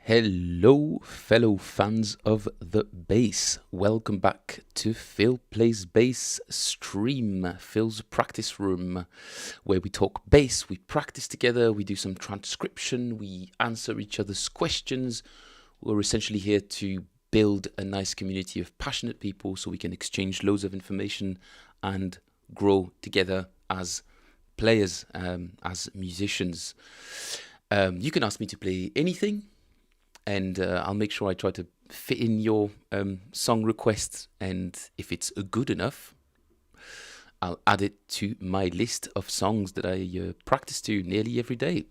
Hello, fellow fans of the bass. Welcome back to Phil Plays Bass stream, Phil's practice room, where we talk bass, we practice together, we do some transcription, we answer each other's questions. We're essentially here to build a nice community of passionate people so we can exchange loads of information and grow together as players, as musicians. You can ask me to play anything, and I'll make sure I try to fit in your song requests, and if it's good enough, I'll add it to my list of songs that I practice to nearly every day.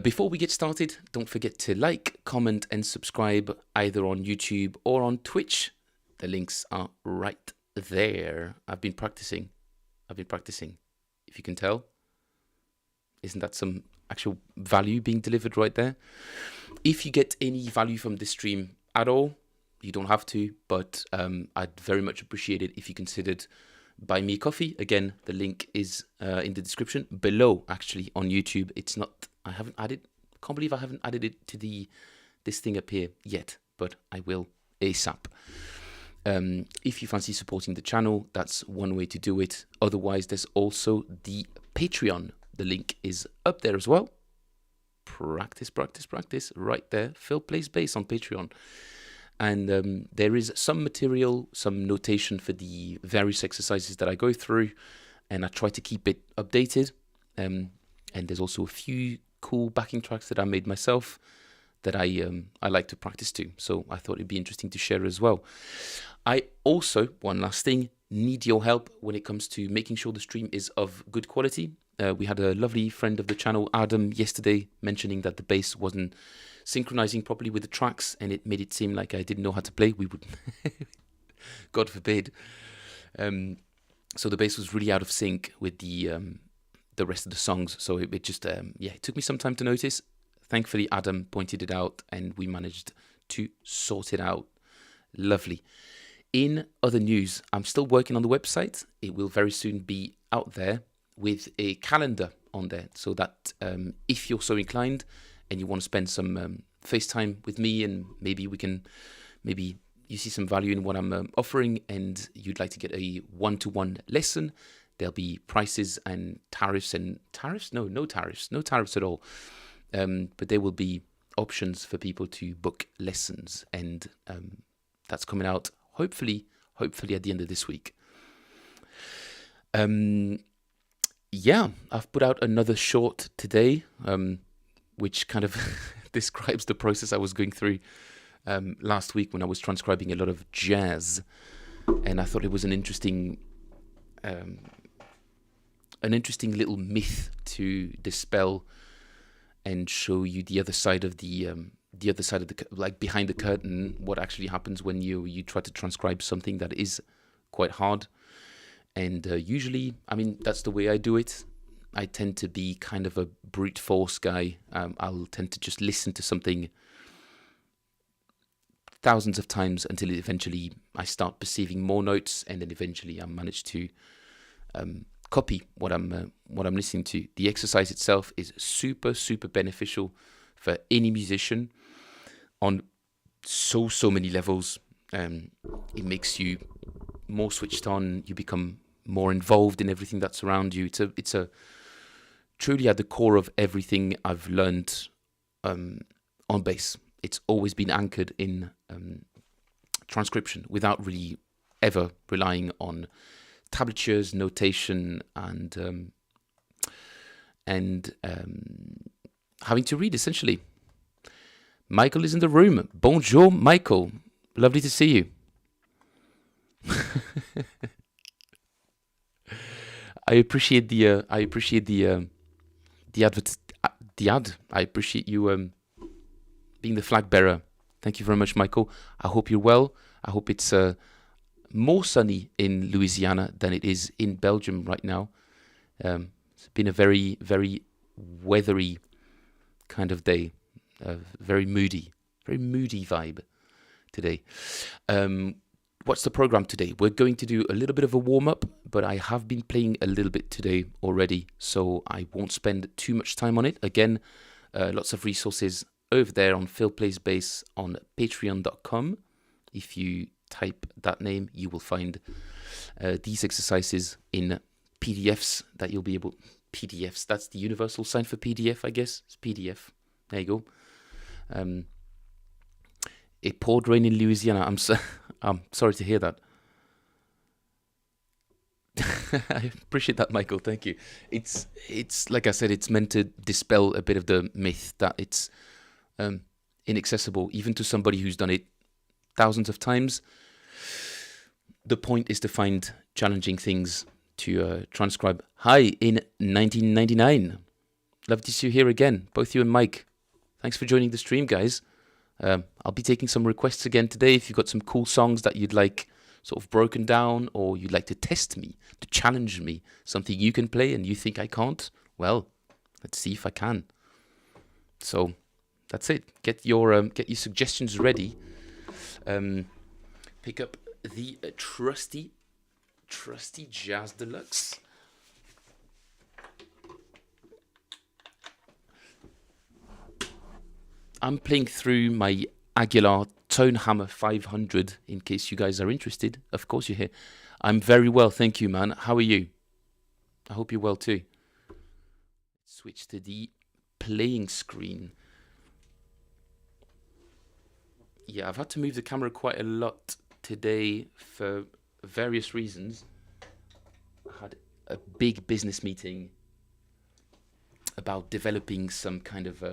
Before we get started, don't forget to like, comment and subscribe either on YouTube or on Twitch. The links are right there. I've been practicing, if you can tell. Isn't that some actual value being delivered right there? If you get any value from this stream at all, you don't have to, but I'd very much appreciate it if you considered buy me a coffee. Again, the link is in the description below. Actually, on YouTube, it's not. I haven't added. Can't believe I haven't added it to this thing up here yet, but I will ASAP. If you fancy supporting the channel, that's one way to do it. Otherwise, there's also the Patreon. The link is up there as well. Practice, right there. Phil Plays Bass on Patreon. And there is some material, some notation for the various exercises that I go through, and I try to keep it updated. And there's also a few cool backing tracks that I made myself that I like to practice to. So I thought it'd be interesting to share as well. I also, one last thing, need your help when it comes to making sure the stream is of good quality. We had a lovely friend of the channel, Adam, yesterday mentioning that the bass wasn't synchronizing properly with the tracks, and it made it seem like I didn't know how to play. We would, God forbid. So the bass was really out of sync with the rest of the songs. So it just, it took me some time to notice. Thankfully, Adam pointed it out, and we managed to sort it out. Lovely. In other news, I'm still working on the website. It will very soon be out there with a calendar on there, so that if you're so inclined and you want to spend some FaceTime with me, and maybe you see some value in what I'm offering, and you'd like to get a one-to-one lesson, there'll be prices and tariffs no tariffs at all, but there will be options for people to book lessons, and that's coming out hopefully at the end of this week. I've put out another short today, which kind of describes the process I was going through last week when I was transcribing a lot of jazz, and I thought it was an interesting little myth to dispel and show you the other side of the like behind the curtain, what actually happens when you try to transcribe something that is quite hard. And usually, I mean, that's the way I do it. I tend to be kind of a brute force guy. I'll tend to just listen to something thousands of times until eventually I start perceiving more notes, and then eventually I manage to copy what I'm listening to. The exercise itself is super beneficial for any musician on so many levels. It makes you more switched on. You become more involved in everything that's around you. It's a truly at the core of everything I've learned on bass. It's always been anchored in transcription without really ever relying on tablatures, notation, and having to read, essentially. Michael is in the room. Bonjour, Michael. Lovely to see you. I appreciate the ad. I appreciate you being the flag bearer. Thank you very much, Michael. I hope you're well. I hope it's more sunny in Louisiana than it is in Belgium right now. It's been a very weathery kind of day. Very moody vibe today. What's the program today? We're going to do a little bit of a warm-up, but I have been playing a little bit today already, so I won't spend too much time on it. Again, lots of resources over there on Phil Plays Bass on patreon.com. If you type that name, you will find these exercises in PDFs that you'll be able... PDFs, that's the universal sign for PDF, I guess. It's PDF. There you go. It poured rain in Louisiana. I'm sorry to hear that. I appreciate that, Michael. Thank you. It's like I said, it's meant to dispel a bit of the myth that it's inaccessible, even to somebody who's done it thousands of times. The point is to find challenging things to transcribe. Hi, in 1999. Love to see you here again, both you and Mike. Thanks for joining the stream, guys. I'll be taking some requests again today. If you've got some cool songs that you'd like sort of broken down, or you'd like to test me, to challenge me, something you can play and you think I can't, well, let's see if I can. So that's it. Get your suggestions ready. Pick up the trusty Jazz Deluxe. I'm playing through my Aguilar Tonehammer 500 in case you guys are interested. Of course you're here. I'm very well, thank you, man. How are you? I hope you're well too. Switch to the playing screen. Yeah, I've had to move the camera quite a lot today for various reasons. I had a big business meeting about developing some kind of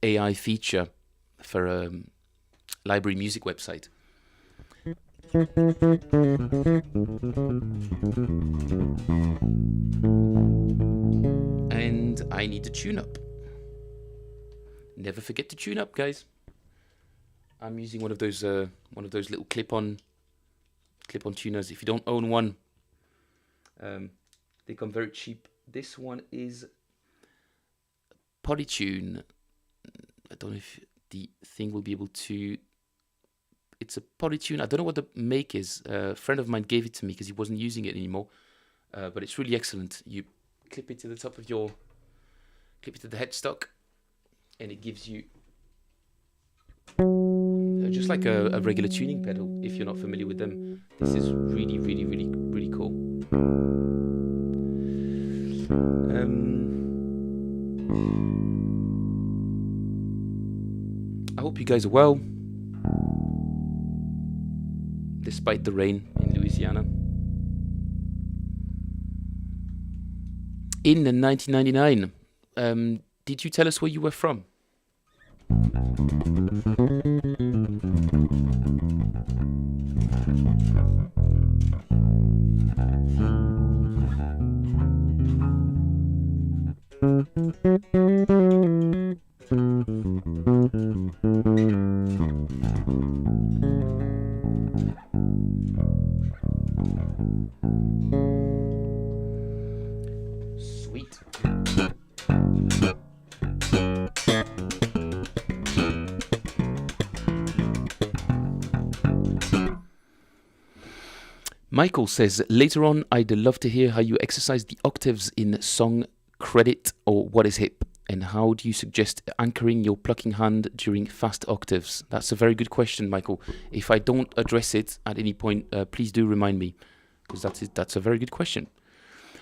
AI feature for a library music website. And I need to tune up. Never forget to tune up, guys. I'm using one of those little clip-on tuners. If you don't own one, they come very cheap. This one is Polytune. I don't know if the thing will be able to... It's a Polytune. I don't know what the make is. A friend of mine gave it to me because he wasn't using it anymore. But it's really excellent. You clip it to the top of your... Clip it to the headstock. And it gives you... just like a regular tuning pedal, if you're not familiar with them. This is really, really, really, really cool. I hope you guys are well, despite the rain in Louisiana. In 1999, did you tell us where you were from? Sweet. Michael says, later on, I'd love to hear how you exercise the octaves in song credit or what is hip, and how do you suggest anchoring your plucking hand during fast octaves? That's a very good question, Michael. If I don't address it at any point, please do remind me, because that's a very good question.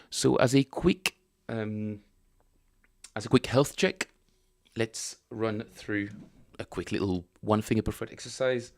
So as a quick health check, let's run through a quick little one finger per fret exercise.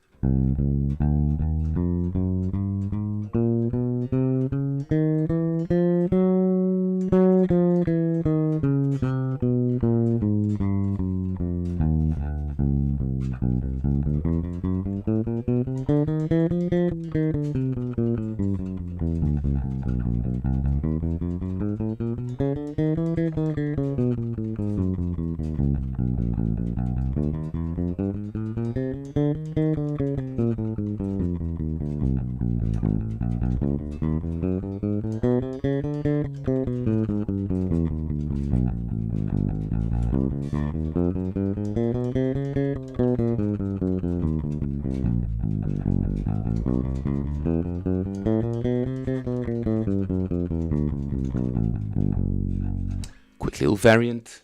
Quick little variant.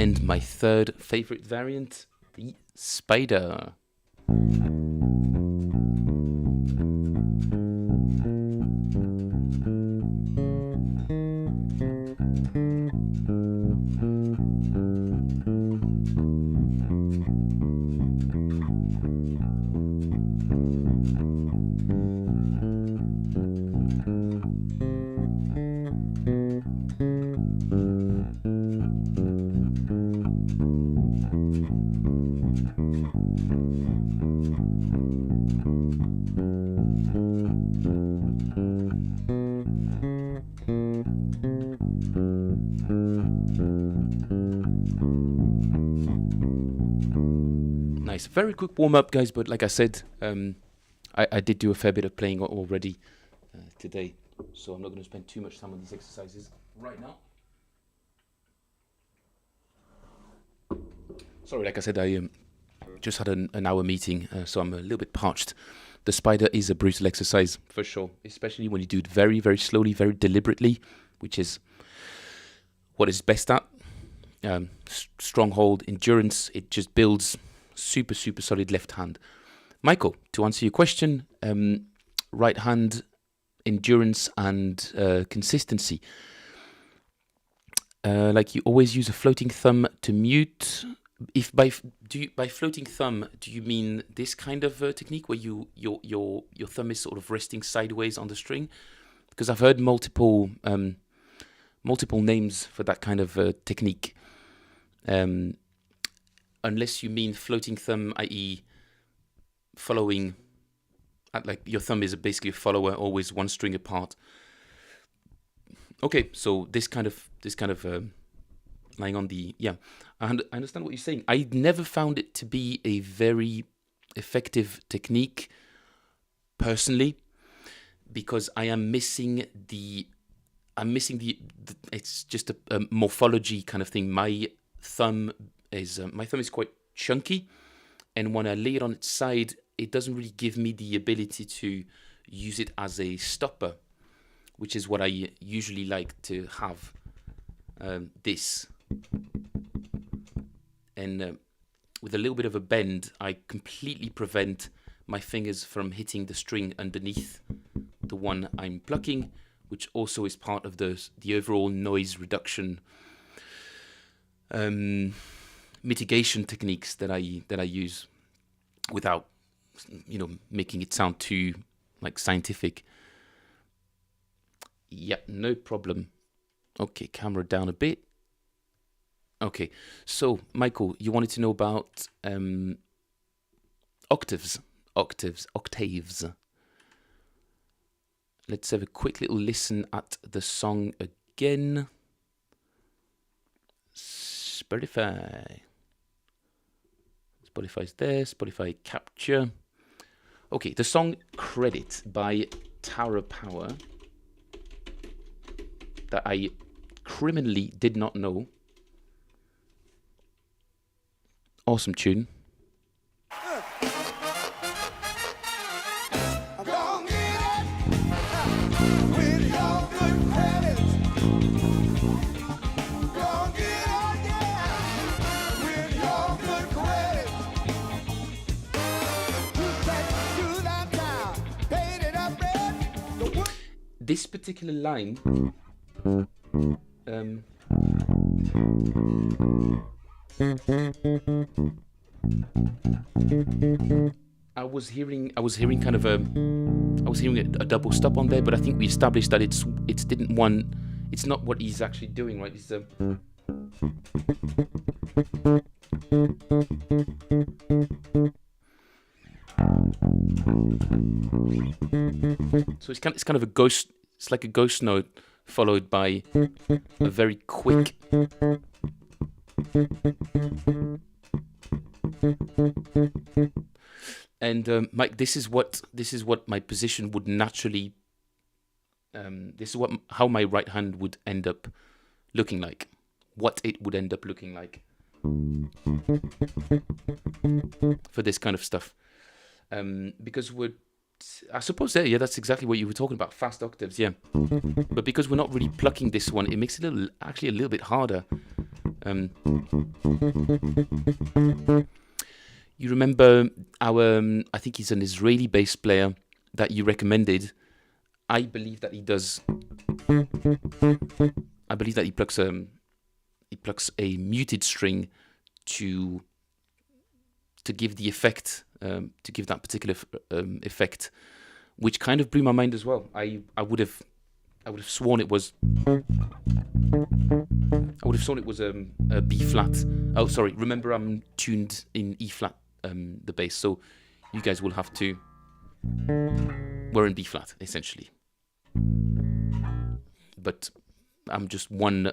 And my third favorite variant, the Spider. Nice. Very quick warm-up, guys, but like I said, I did do a fair bit of playing already today, so I'm not going to spend too much time on these exercises right now. Sorry, like I said, I just had an hour meeting, so I'm a little bit parched. The Spider is a brutal exercise, for sure, especially when you do it very, very slowly, very deliberately, which is what it's best at. Strong hold, endurance, it just builds super, super solid left hand. Michael, to answer your question, right hand endurance and consistency. Like you always use a floating thumb to mute. If by floating thumb, do you mean this kind of technique where your thumb is sort of resting sideways on the string? Because I've heard multiple names for that kind of technique. Unless you mean floating thumb, i.e., following, like your thumb is basically a follower, always one string apart. Okay, so this kind of lying on the, yeah, I understand what you're saying. I never found it to be a very effective technique personally, because I'm missing the it's just a morphology kind of thing. My thumb is quite chunky, and when I lay it on its side, it doesn't really give me the ability to use it as a stopper, which is what I usually like to have. This, and with a little bit of a bend, I completely prevent my fingers from hitting the string underneath the one I'm plucking, which also is part of the overall noise reduction mitigation techniques that I use, without making it sound too like scientific. Yeah, no problem. Okay, camera down a bit. Okay, so Michael, you wanted to know about octaves. Let's have a quick little listen at the song again. Spotify's there, Spotify capture. Okay, the song Credit by Tower Power, that I criminally did not know. Awesome tune. This particular line, I was hearing kind of a double stop on there, but I think we established that it's not what he's actually doing, right? It's so it's kind of a ghost. It's like a ghost note followed by a very quick. And Mike, this is what my position would naturally. This is how my right hand would end up looking like. What it would end up looking like for this kind of stuff. Because I suppose that's exactly what you were talking about, fast octaves, yeah. But because we're not really plucking this one, it makes it actually a little bit harder. You remember our, I think he's an Israeli bass player that you recommended. I believe that he does. I believe that he plucks a muted string to give the effect, to give that particular effect, which kind of blew my mind as well. I would have sworn it was. I would have thought it was a B flat. Oh, sorry. Remember, I'm tuned in E flat, the bass. So you guys will have to. We're in B flat essentially, but I'm just one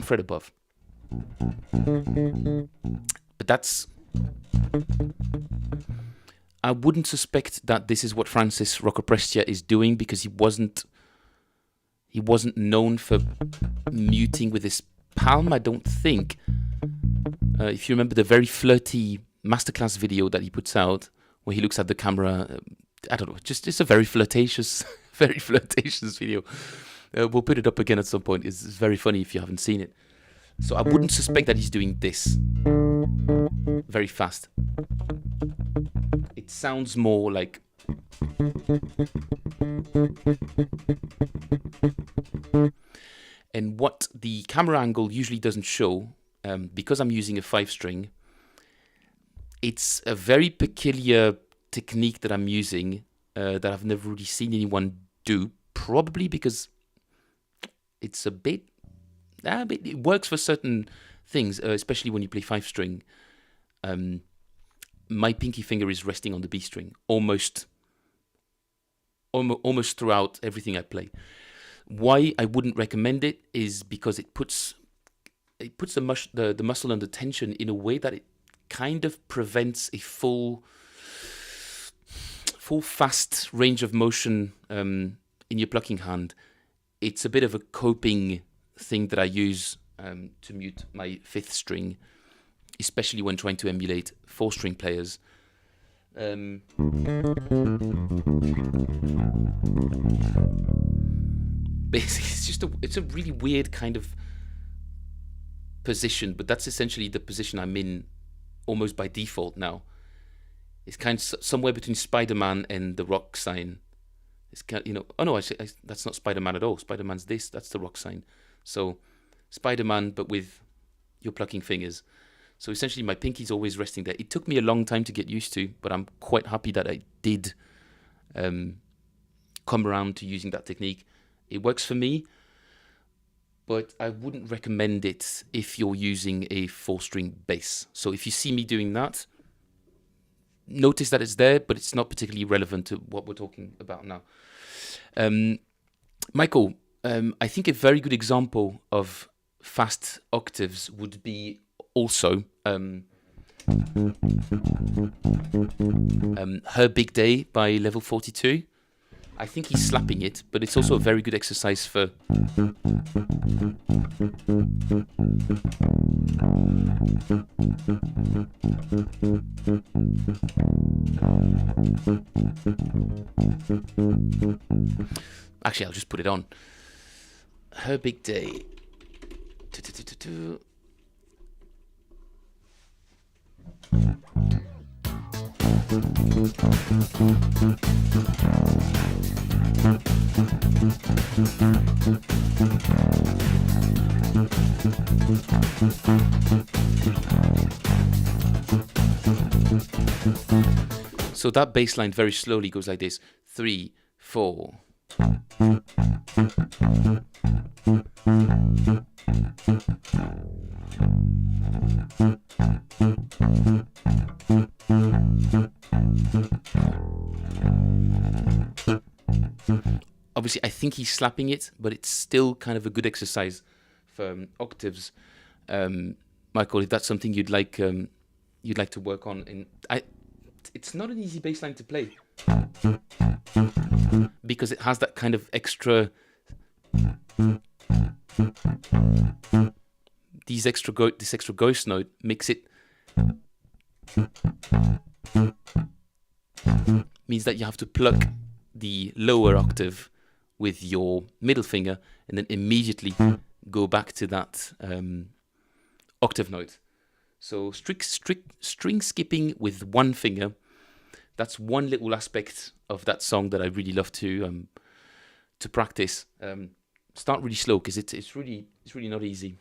fret above. But that's. I wouldn't suspect that this is what Francis Roccaprestia is doing, because he wasn't known for muting with his palm, I don't think. If you remember the very flirty masterclass video that he puts out, where he looks at the camera, I don't know, just a very flirtatious, very flirtatious video. We'll put it up again at some point. It's very funny if you haven't seen it. So I wouldn't suspect that he's doing this very fast. It sounds more like. And what the camera angle usually doesn't show, because I'm using a 5-string, it's a very peculiar technique that I'm using that I've never really seen anyone do, probably because it's a bit. It works for certain things, especially when you play 5-string. My pinky finger is resting on the B string almost throughout everything I play. Why I wouldn't recommend it is because it puts the muscle under tension in a way that it kind of prevents a full fast range of motion in your plucking hand. It's a bit of a coping thing that I use to mute my 5th string, especially when trying to emulate 4-string players. Basically, it's a really weird kind of position, but that's essentially the position I'm in almost by default now. It's kind of somewhere between Spider-Man and the rock sign. It's kind of, oh no, that's not Spider-Man at all. Spider-Man's this, that's the rock sign. So Spider-Man, but with your plucking fingers. So essentially my pinky's always resting there. It took me a long time to get used to, but I'm quite happy that I did come around to using that technique. It works for me, but I wouldn't recommend it if you're using a 4-string bass. So if you see me doing that, notice that it's there, but it's not particularly relevant to what we're talking about now. Michael, I think a very good example of fast octaves would be also Her Big Day by Level 42. I think he's slapping it, but it's also a very good exercise for. Actually, I'll just put it on. Her Big Day. So that bass line very slowly goes like this: 3, 4. Obviously, I think he's slapping it, but it's still kind of a good exercise for octaves. Michael, if that's something you'd like to work on, it's not an easy bass line to play because it has that kind of extra. This extra ghost note makes it. Means that you have to pluck the lower octave with your middle finger and then immediately go back to that octave note. So string skipping with one finger. That's one little aspect of that song that I really love to practice. Start really slow because it's really not easy.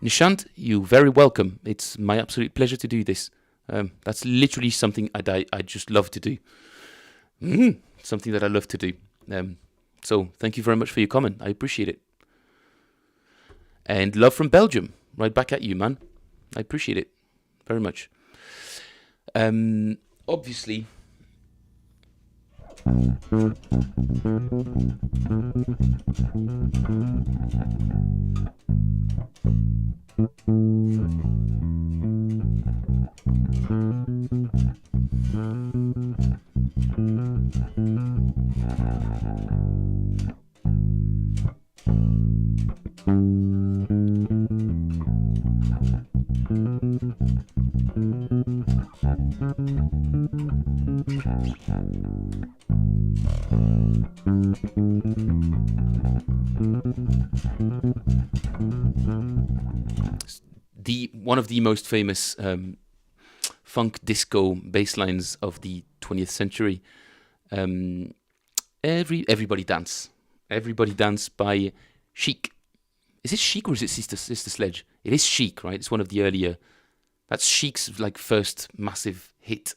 Nishant, you're very welcome. It's my absolute pleasure to do this. That's literally something I just love to do. Something that I love to do. So thank you very much for your comment. I appreciate it. And love from Belgium. Right back at you, man. I appreciate it very much. Obviously, one of the most famous funk disco bass lines of the 20th century. Everybody Dance. Everybody Dance by Chic. Is it Chic or is it Sister Sledge? It is Chic, right? It's one of the earlier. That's Chic's like first massive hit.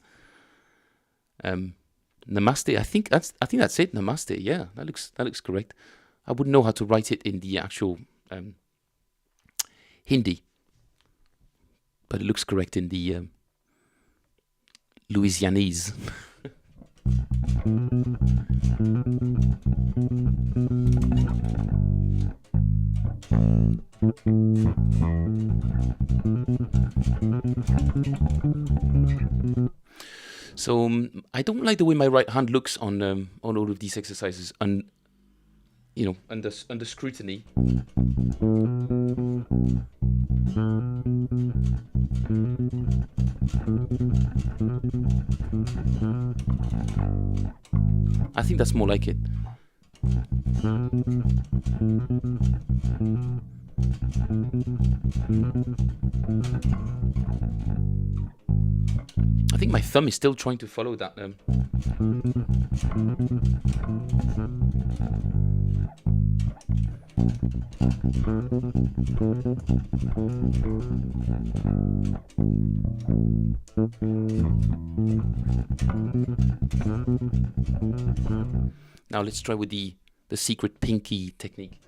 Namaste. I think that's it. Namaste. Yeah, that looks correct. I wouldn't know how to write it in the actual Hindi, but it looks correct in the Louisianese. So I don't like the way my right hand looks on all of these exercises, and under scrutiny. I think that's more like it. I think my thumb is still trying to follow that. Now let's try with the secret pinky technique.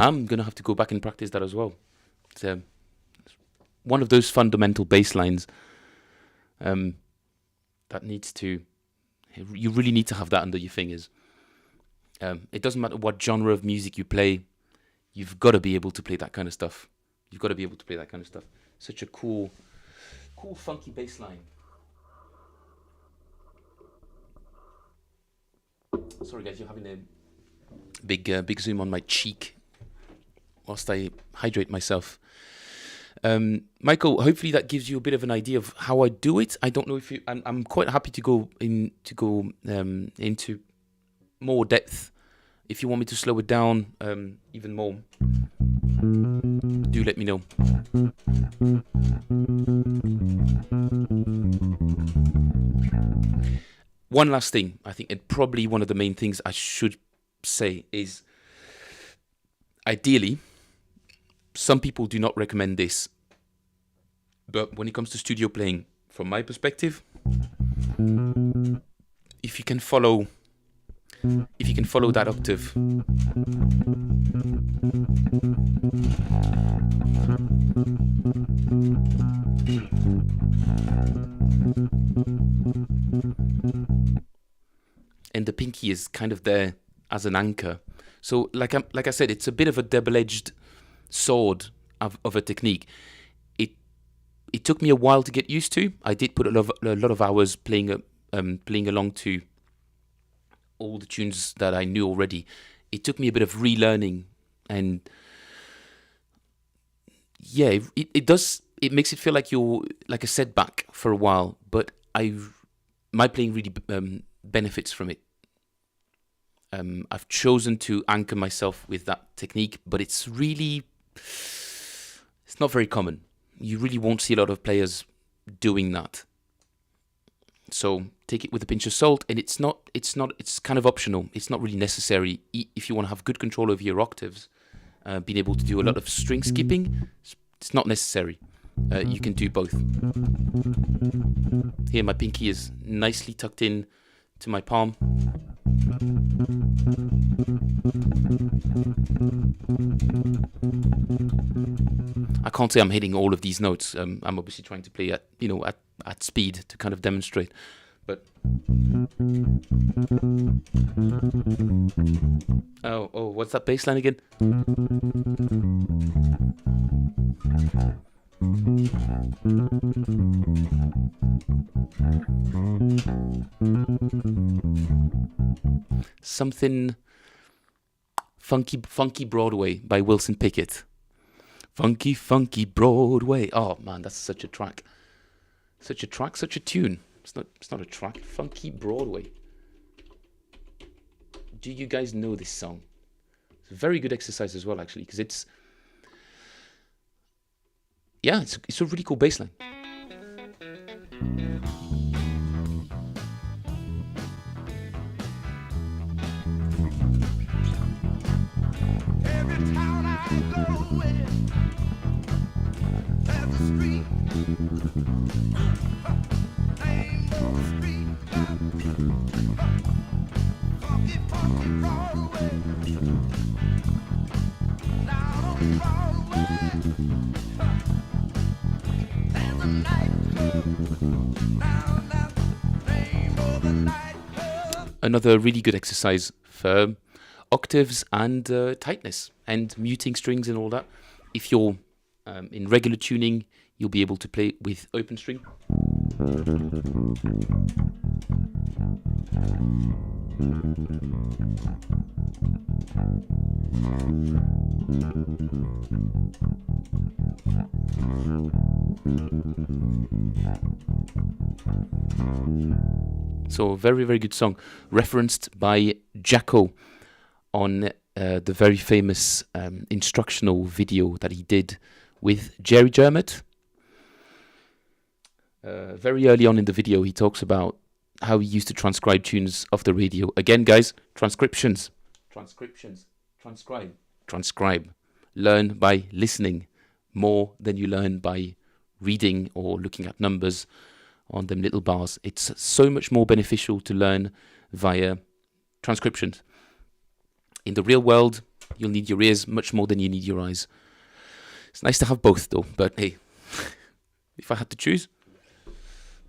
I'm going to have to go back and practice that as well. It's one of those fundamental bass lines that needs to... You really need to have that under your fingers. It doesn't matter what genre of music you play, you've got to be able to play that kind of stuff. You've got to be able to play that kind of stuff. Such a cool, funky bass line. Sorry guys, you're having a big zoom on my cheek whilst I hydrate myself. Michael, hopefully that gives you a bit of an idea of how I do it. I don't know if you... I'm quite happy to go into more depth. If you want me to slow it down even more, do let me know. One last thing, I think, and probably one of the main things I should say is, ideally, some people do not recommend this, but when it comes to studio playing, from my perspective, if you can follow if you can follow that octave. And the pinky is kind of there as an anchor. So like I said, it's a bit of a double-edged sword of a technique. It took me a while to get used to. I did put a lot of hours playing along to all the tunes that I knew already. It took me a bit of relearning, and yeah, it makes it feel like you're like a setback for a while. But my playing really benefits from it. I've chosen to anchor myself with that technique, but it's not very common. You really won't see a lot of players doing that. So take it with a pinch of salt, and it's kind of optional. It's not really necessary if you want to have good control over your octaves. Being able to do a lot of string skipping, it's not necessary. You can do both. Here, my pinky is nicely tucked in to my palm. I can't say I'm hitting all of these notes. I'm obviously trying to play at speed to kind of demonstrate. But what's that bass line again? Something funky Broadway by Wilson Pickett. Funky Broadway. Oh man, that's such a track. Such a tune. It's not a track. Funky Broadway. Do you guys know this song? It's a very good exercise as well, actually, because it's a really cool bass line. Another really good exercise for octaves and tightness and muting strings and all that. If you're in regular tuning, you'll be able to play with open string. So very, very good song, referenced by Jacko on the very famous instructional video that he did with Jerry Jermett. Very early on in the video, he talks about how he used to transcribe tunes off the radio. Again, guys, transcriptions. Transcribe. Learn by listening more than you learn by reading or looking at numbers on them little bars. It's so much more beneficial to learn via transcriptions. In the real world, you'll need your ears much more than you need your eyes. It's nice to have both, though, but hey, if I had to choose,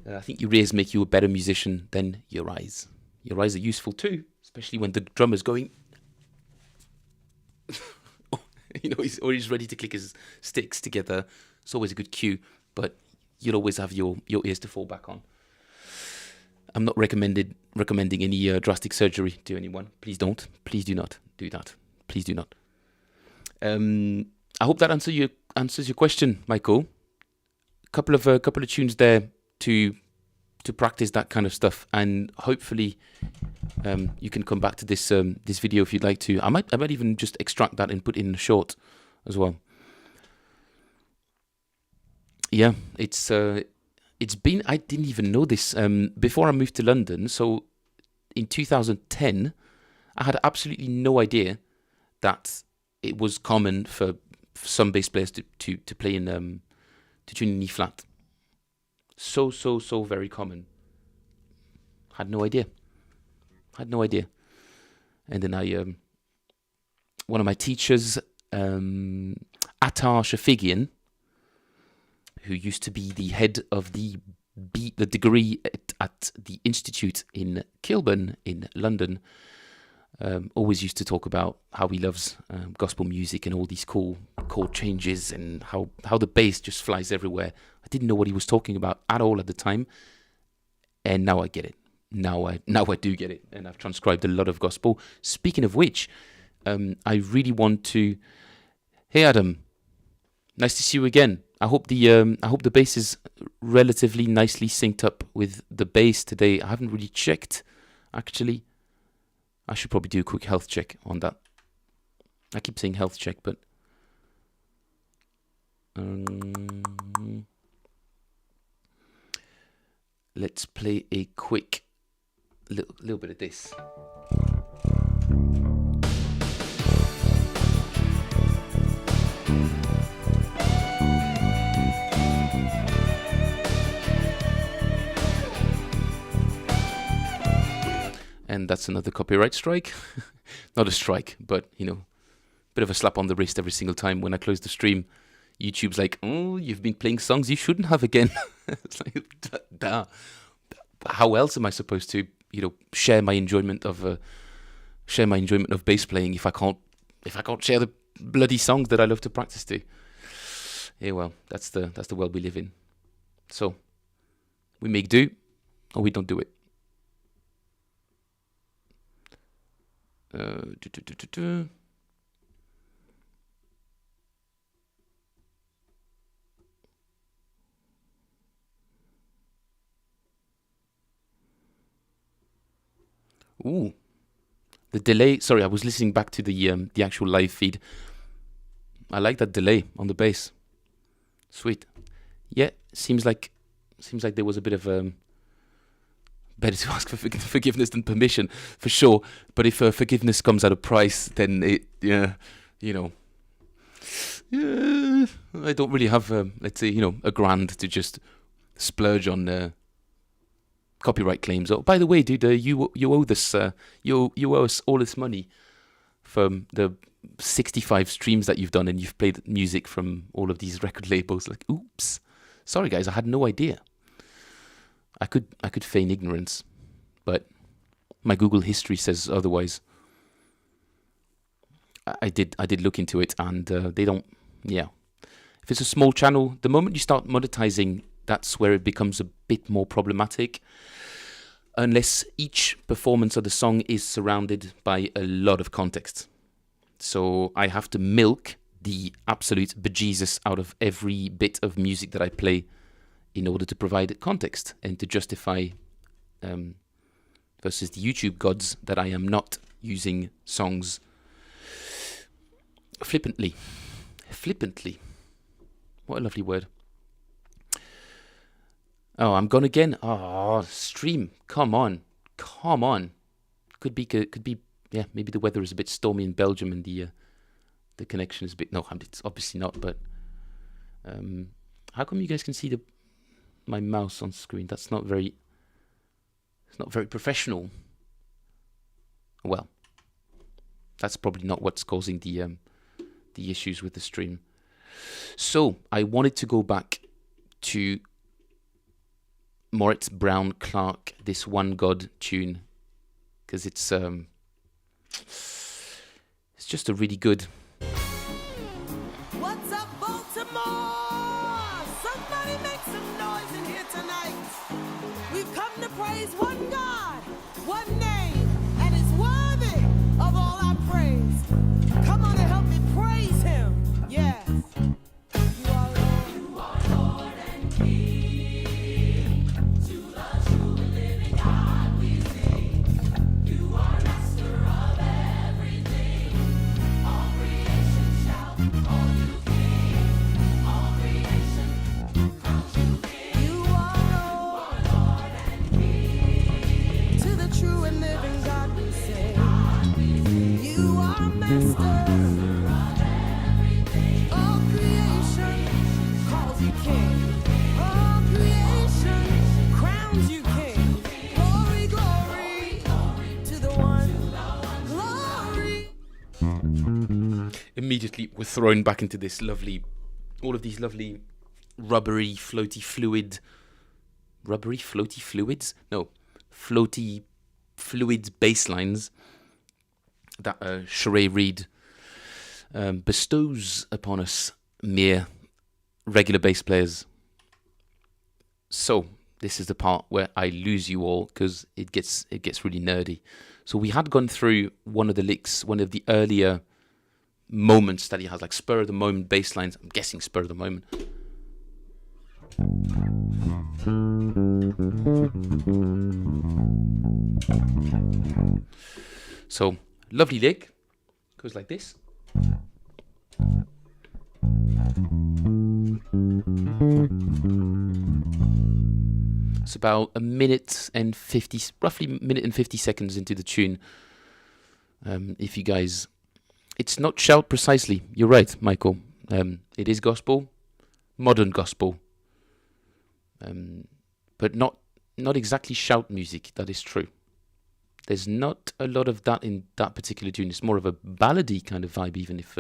I think your ears make you a better musician than your eyes. Your eyes are useful too, especially when the drummer's going, he's ready to click his sticks together. It's always a good cue, but you'll always have your ears to fall back on. I'm not recommending any drastic surgery to anyone. Please don't. Please do not do that. Please do not. I hope that answers your question, Michael. Couple of tunes there to practice that kind of stuff, and hopefully you can come back to this video if you'd like to. I might even just extract that and put it in a short as well. Yeah, it's been, I didn't even know this before I moved to London. So in 2010, I had absolutely no idea that it was common for some bass players to play in to tune in E flat. So very common. Had no idea. And then one of my teachers, Attar Shafigian, who used to be the head of the degree at the Institute in Kilburn in London, always used to talk about how he loves gospel music and all these cool chord changes and how the bass just flies everywhere. I didn't know what he was talking about at all at the time, and now I get it. Now I do get it, and I've transcribed a lot of gospel. Speaking of which, I really want to. Hey Adam, nice to see you again. I hope the bass is relatively nicely synced up with the bass today. I haven't really checked, actually. I should probably do a quick health check on that. I keep saying health check, but let's play a quick little bit of this. And that's another copyright strike. Not a strike, but, bit of a slap on the wrist every single time when I close the stream. YouTube's like, oh, you've been playing songs you shouldn't have again. It's like, duh. How else am I supposed to, share my enjoyment of bass playing if I can't share the bloody songs that I love to practice to? Yeah, well, that's the world we live in. So we make do, or we don't do it. Ooh, the delay. Sorry, I was listening back to the actual live feed. I like that delay on the bass. Sweet. Yeah, seems like there was a bit of better to ask for forgiveness than permission, for sure. But if forgiveness comes at a price, then I don't really have, let's say, a grand to just splurge on copyright claims. Oh, by the way, dude, you owe this, you owe us all this money from the 65 streams that you've done, and you've played music from all of these record labels. Like, oops, sorry guys, I had no idea. I could feign ignorance, but my Google history says otherwise. I did look into it, and they don't. Yeah, if it's a small channel, the moment you start monetizing, that's where it becomes a bit more problematic. Unless each performance of the song is surrounded by a lot of context, so I have to milk the absolute bejesus out of every bit of music that I play in order to provide context and to justify versus the YouTube gods that I am not using songs flippantly. What a lovely word. Oh, I'm gone again. Oh, stream. Come on. Could be. Yeah, maybe the weather is a bit stormy in Belgium and the connection is a bit. No, it's obviously not. But how come you guys can see my mouse on screen? It's not very professional. Well, that's probably not what's causing the issues with the stream. So I wanted to go back to Moritz Brown Clark, this One God tune, because it's just a really good. What's up, Baltimore? Somebody make some noise in here tonight. We've come to praise one God, one name, and is worthy of all our praise. Come on and help me praise Him. Yes. You are Lord and King. To the true and living God we sing. You are Master of everything. All creation shout, call you King. All creation crowns you King. You are Lord and King. To the true and living God we sing. You are Master. All creation calls you King. All creation crowns you King. Glory, glory to the one. Glory, immediately we're thrown back into this all of these lovely floaty fluid bass lines that Sheree Reed bestows upon us mere regular bass players. So this is the part where I lose you all because it gets really nerdy. So we had gone through one of the licks, one of the earlier moments that he has, like spur of the moment bass lines. I'm guessing spur of the moment. So lovely lick, goes like this. It's about roughly minute and 50 seconds into the tune. If you guys, it's not shout precisely. You're right, Michael. It is gospel, modern gospel, but not exactly shout music. That is true. There's not a lot of that in that particular tune. It's more of a ballady kind of vibe, even if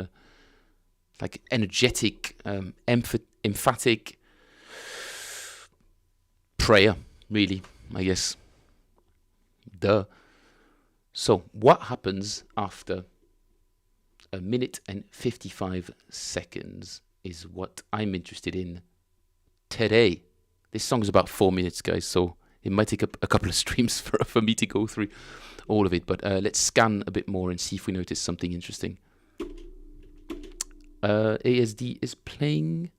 like energetic, emphatic prayer, really, I guess. Duh. So what happens after a minute and 55 seconds is what I'm interested in today. This song's about 4 minutes, guys, so it might take a couple of streams for me to go through all of it, but let's scan a bit more and see if we notice something interesting. ASD is playing.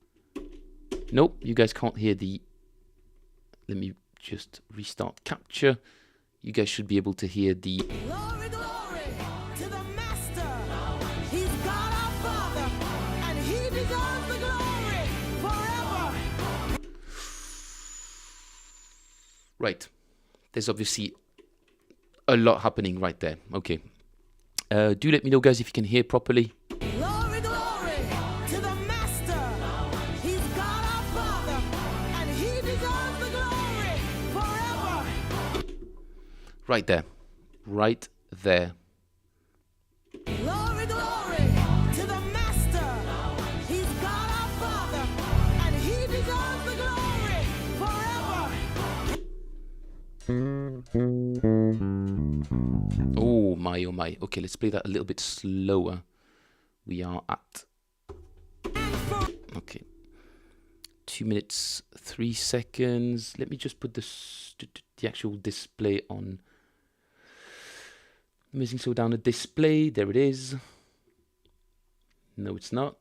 Nope, you guys can't hear the... Let me just restart capture. You guys should be able to hear the... Glory, glory to the Master. He's God our Father, and He deserves the glory forever. Right. There's obviously a lot happening right there. Okay. Do let me know, guys, if you can hear properly. Glory, glory to the Master. He's God our Father, and He deserves the glory forever. Right there. Right there. Glory, glory to the Master. He's God our Father, and He deserves the glory forever. Oh my, oh my. Okay, let's play that a little bit slower. We are at... Okay. 2 minutes, 3 seconds. Let me just put the actual display on. Amazing, so down the display. There it is. No, it's not.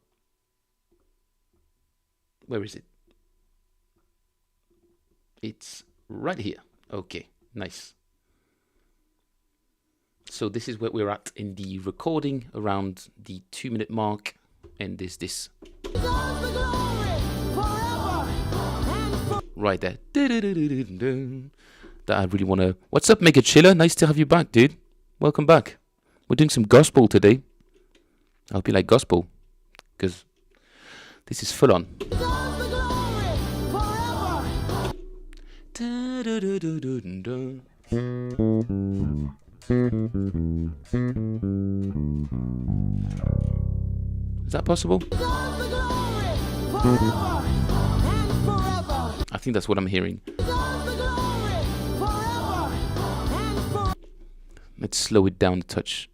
Where is it? It's right here. Okay, nice. So this is where we're at in the recording, around the 2 minute mark, and there's this right there that I really want to... What's up, Mega Chiller? Nice to have you back, dude. Welcome back. We're doing some gospel today. I hope you like gospel, because this is full on. Is that possible? I think that's what I'm hearing. Let's slow it down a touch,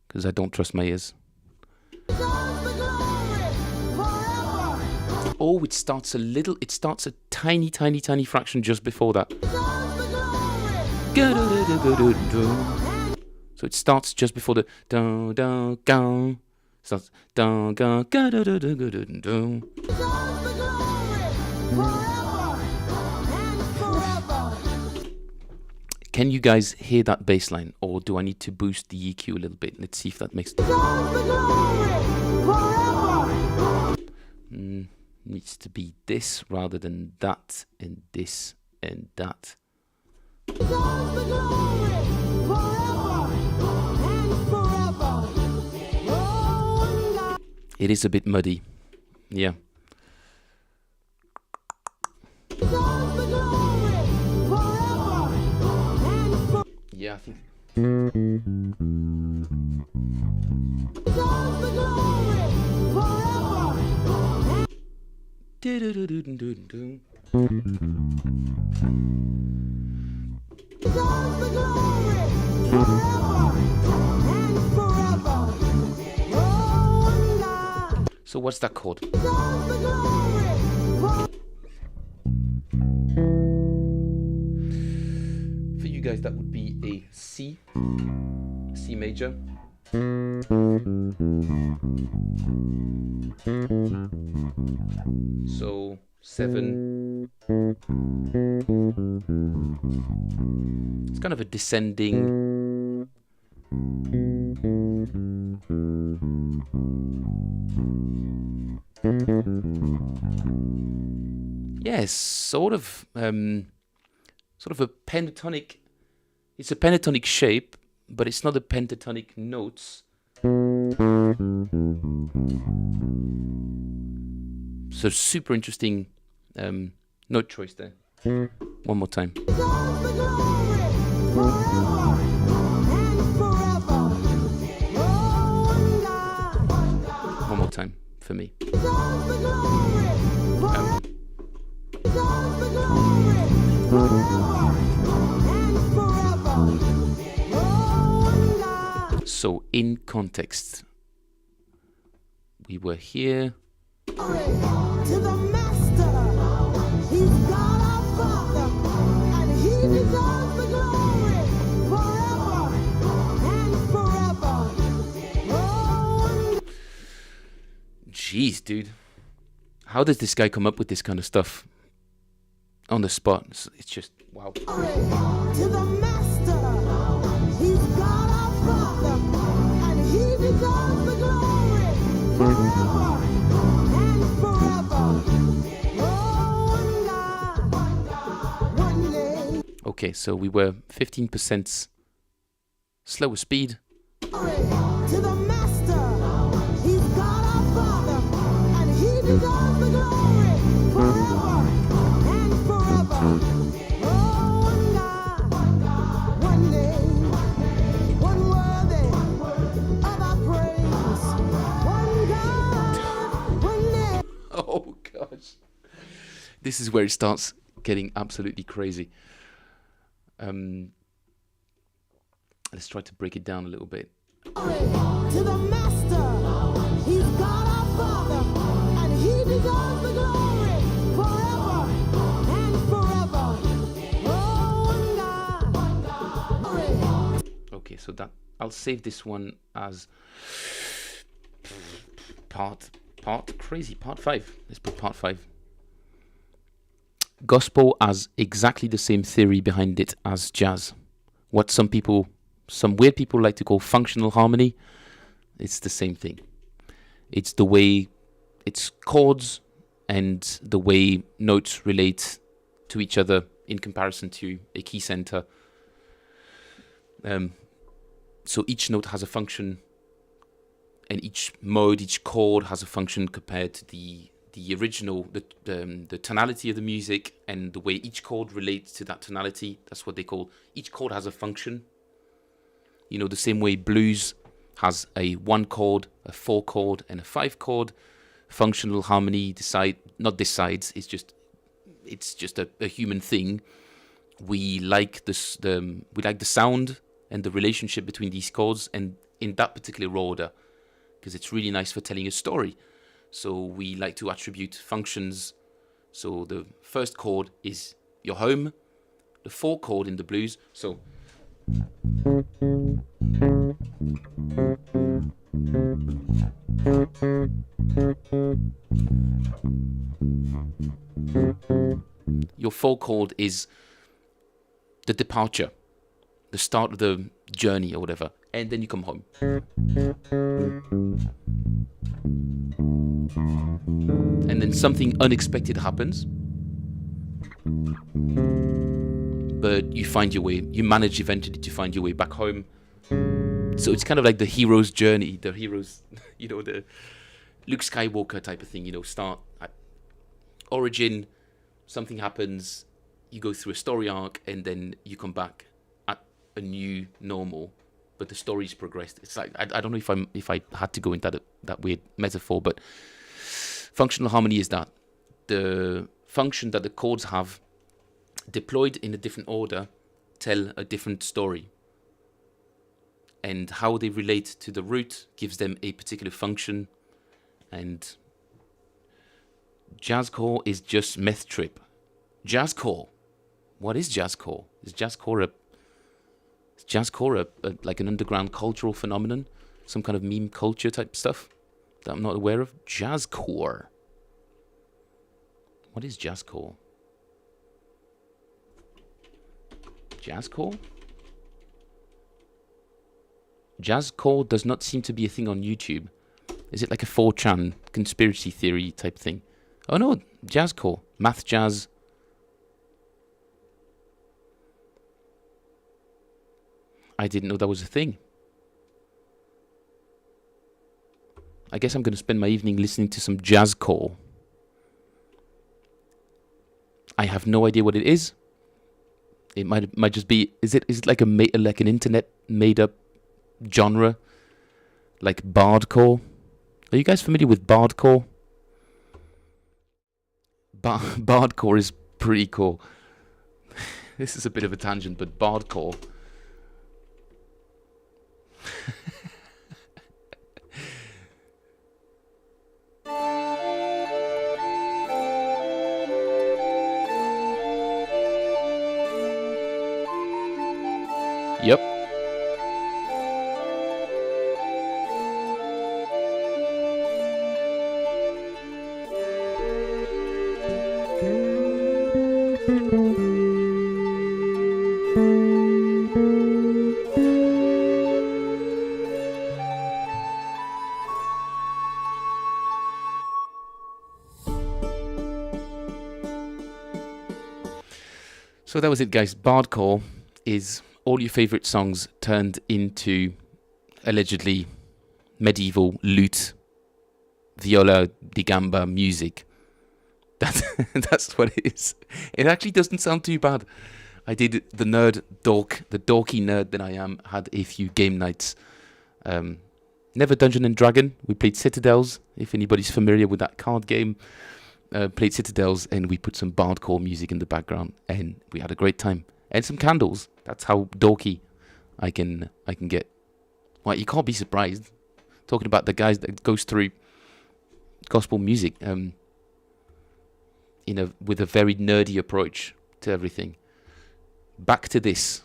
because I don't trust my ears. Oh, it starts a tiny fraction just before that. So it starts just before the starts Can you guys hear that bass line, or do I need to boost the EQ a little bit? Let's see if that makes... Needs to be this rather than that, and this and that. It is a bit muddy. Yeah. Yeah, I think... Do-do-do-do-do-do-do. Deserves the glory forever and forever. Oh, God So what's that chord? deserves the glory forever. For you guys, that would be a C major. So 7. It's kind of a descending. Yes, sort of a pentatonic. It's a pentatonic shape, but it's not a pentatonic notes. So super interesting note choice there. One more time. Deserves the glory forever and forever. Oh, God One more time for me. deserves the glory forever. Deserves the glory forever and forever. Oh, God So in context, we were here. glory to the Master. He's God our Father, and He deserves the glory forever and forever. Oh, Jeez, dude. How does this guy come up with this kind of stuff on the spot? It's just wow. glory to the Master. He's God our Father, and He deserves the glory forever and forever. Oh, God, one day. Okay, so we were 15% slower speed. Glory to the Master. He's God our Father, and He deserves the glory forever and forever. Oh, God, one day, one worthy of our praise. One God, one day. Oh gosh. This is where it starts getting absolutely crazy. Let's try to break it down a little bit. Glory to the Master. He's God our Father, and He deserves the glory forever and forever. Oh, God. Glory. Okay, so that I'll save this one as part 5. Let's put part 5. Gospel has exactly the same theory behind it as jazz. What some weird people like to call functional harmony, it's the same thing. It's the way it's chords and the way notes relate to each other in comparison to a key center. So each note has a function, and each mode, each chord has a function compared to the original, the tonality of the music, and the way each chord relates to that tonality. That's what they call, each chord has a function. You know, the same way blues has a 1 chord, a 4 chord, and a 5 chord. Functional harmony decides. It's just a human thing. We like this. We like the sound and the relationship between these chords, and in that particular order, because it's really nice for telling a story. So we like to attribute functions. So the first chord is your home, the 4 chord in the blues. So your 4 chord is the departure, the start of the journey or whatever, and then you come home. And then something unexpected happens, but you find your way, you manage eventually to find your way back home. So it's kind of like the hero's journey, the Luke Skywalker type of thing, start at origin, something happens, you go through a story arc, and then you come back at a new normal, but the story's progressed. It's like, I don't know if I had to go into that weird metaphor, but functional harmony is that. the function that the chords have deployed in a different order tell a different story. And how they relate to the root gives them a particular function. And jazzcore is just meth trip. Jazzcore. What is jazzcore? Is jazzcore like an underground cultural phenomenon? Some kind of meme culture type stuff that I'm not aware of? Jazzcore. What is jazzcore? Jazzcore? Jazzcore does not seem to be a thing on YouTube. Is it like a 4chan conspiracy theory type thing? Oh no, jazzcore. Math jazz. I didn't know that was a thing. I guess I'm going to spend my evening listening to some jazzcore. I have no idea what it is. It might just be. Is it like an internet made up genre, like bardcore? Are you guys familiar with bardcore? Bardcore is pretty cool. This is a bit of a tangent, but bardcore. Yep. So that was it, guys. Bardcore is all your favorite songs turned into allegedly medieval lute, viola da gamba music. That's what it is. It actually doesn't sound too bad. I did the dorky nerd that I am, had a few game nights. Never Dungeon and Dragon. We played Citadels, if anybody's familiar with that card game. Played Citadels, and we put some bardcore music in the background, and we had a great time. And some candles. That's how dorky I can get. Well, you can't be surprised. Talking about the guys that goes through gospel music, with a very nerdy approach to everything. Back to this.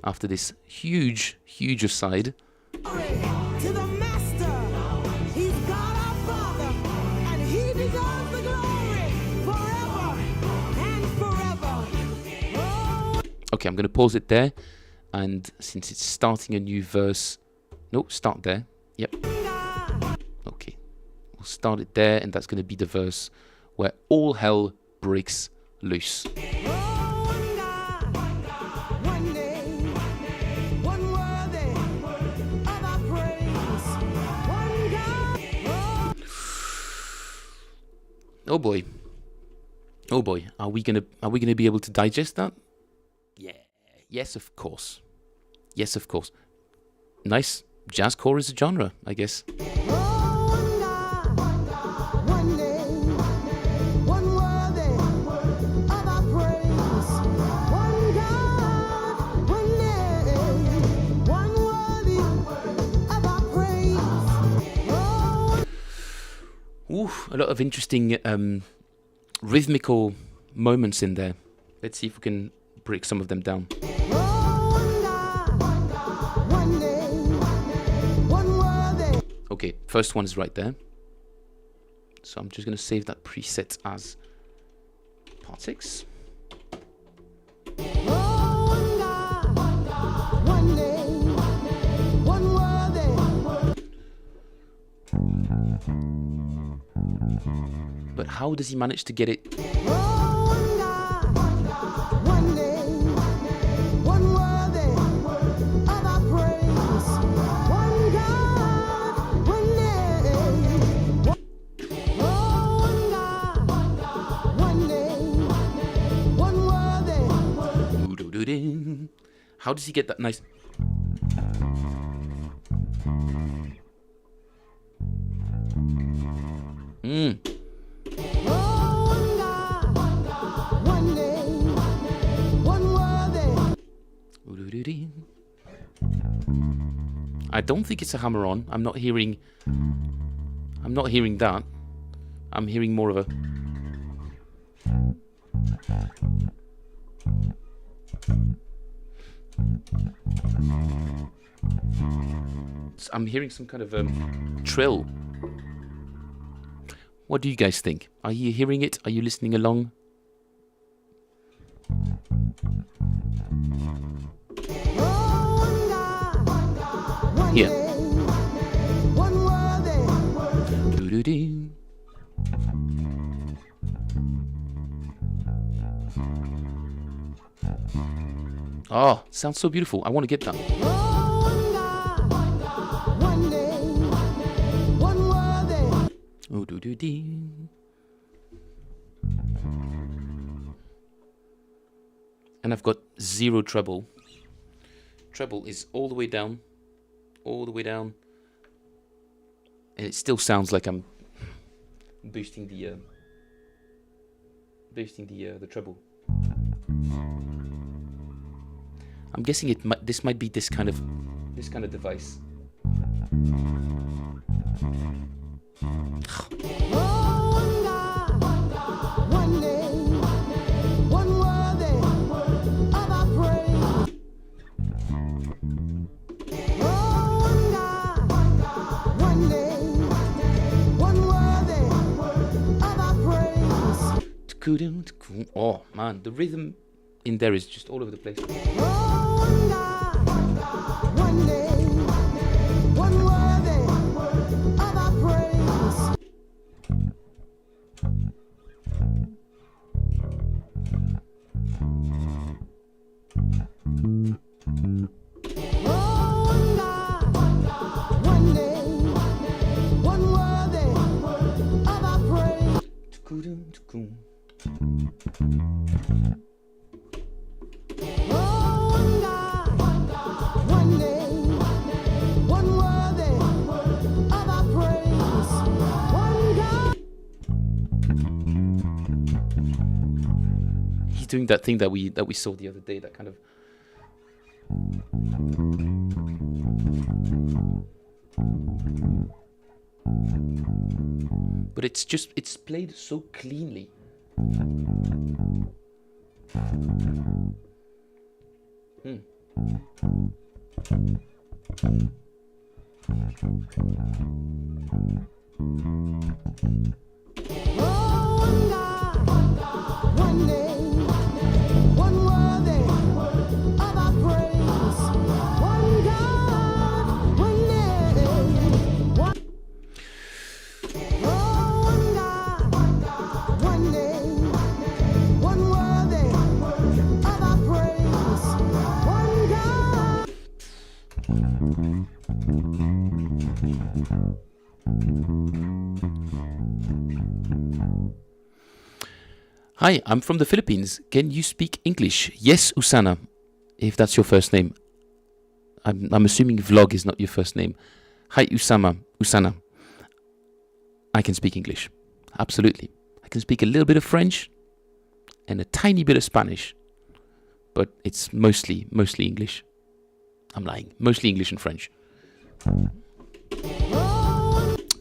After this huge aside. To the Master, He's God our Father, and He deserves the glory forever and forever. Oh. Okay, I'm going to pause it there, and since it's starting a new verse, no, start there. Yep. Okay, we'll start it there, and that's going to be the verse where all hell breaks loose. Oh boy. Oh boy. Are we gonna be able to digest that? Yeah. Yes, of course. Yes, of course. Nice. Jazzcore is a genre, I guess. Ooh, a lot of interesting rhythmical moments in there. Let's see if we can break some of them down. Okay, first one is right there. So I'm just going to save that preset as part 6. But how does he manage to get it? How does he get that nice? I don't think it's a hammer-on. I'm not hearing that. I'm hearing more of a... I'm hearing some kind of trill. What do you guys think? Are you hearing it? Are you listening along? Here. Doo-doo-doo. Oh, sounds so beautiful. I want to get that. Oh, doo-doo-doo. And I've got zero treble. Treble is all the way down. All the way down. And it still sounds like I'm boosting the treble. I'm guessing this might be this kind of device. Oh man, the rhythm in there is just all over the place. He's doing that thing that we saw the other day, that kind of... But it's played so cleanly. Hi, I'm from the Philippines. Can you speak English? Yes, Usana, if that's your first name. I'm assuming Vlog is not your first name. Hi, Usana. I can speak English. Absolutely. I can speak a little bit of French and a tiny bit of Spanish. But it's mostly English. I'm lying. Mostly English and French.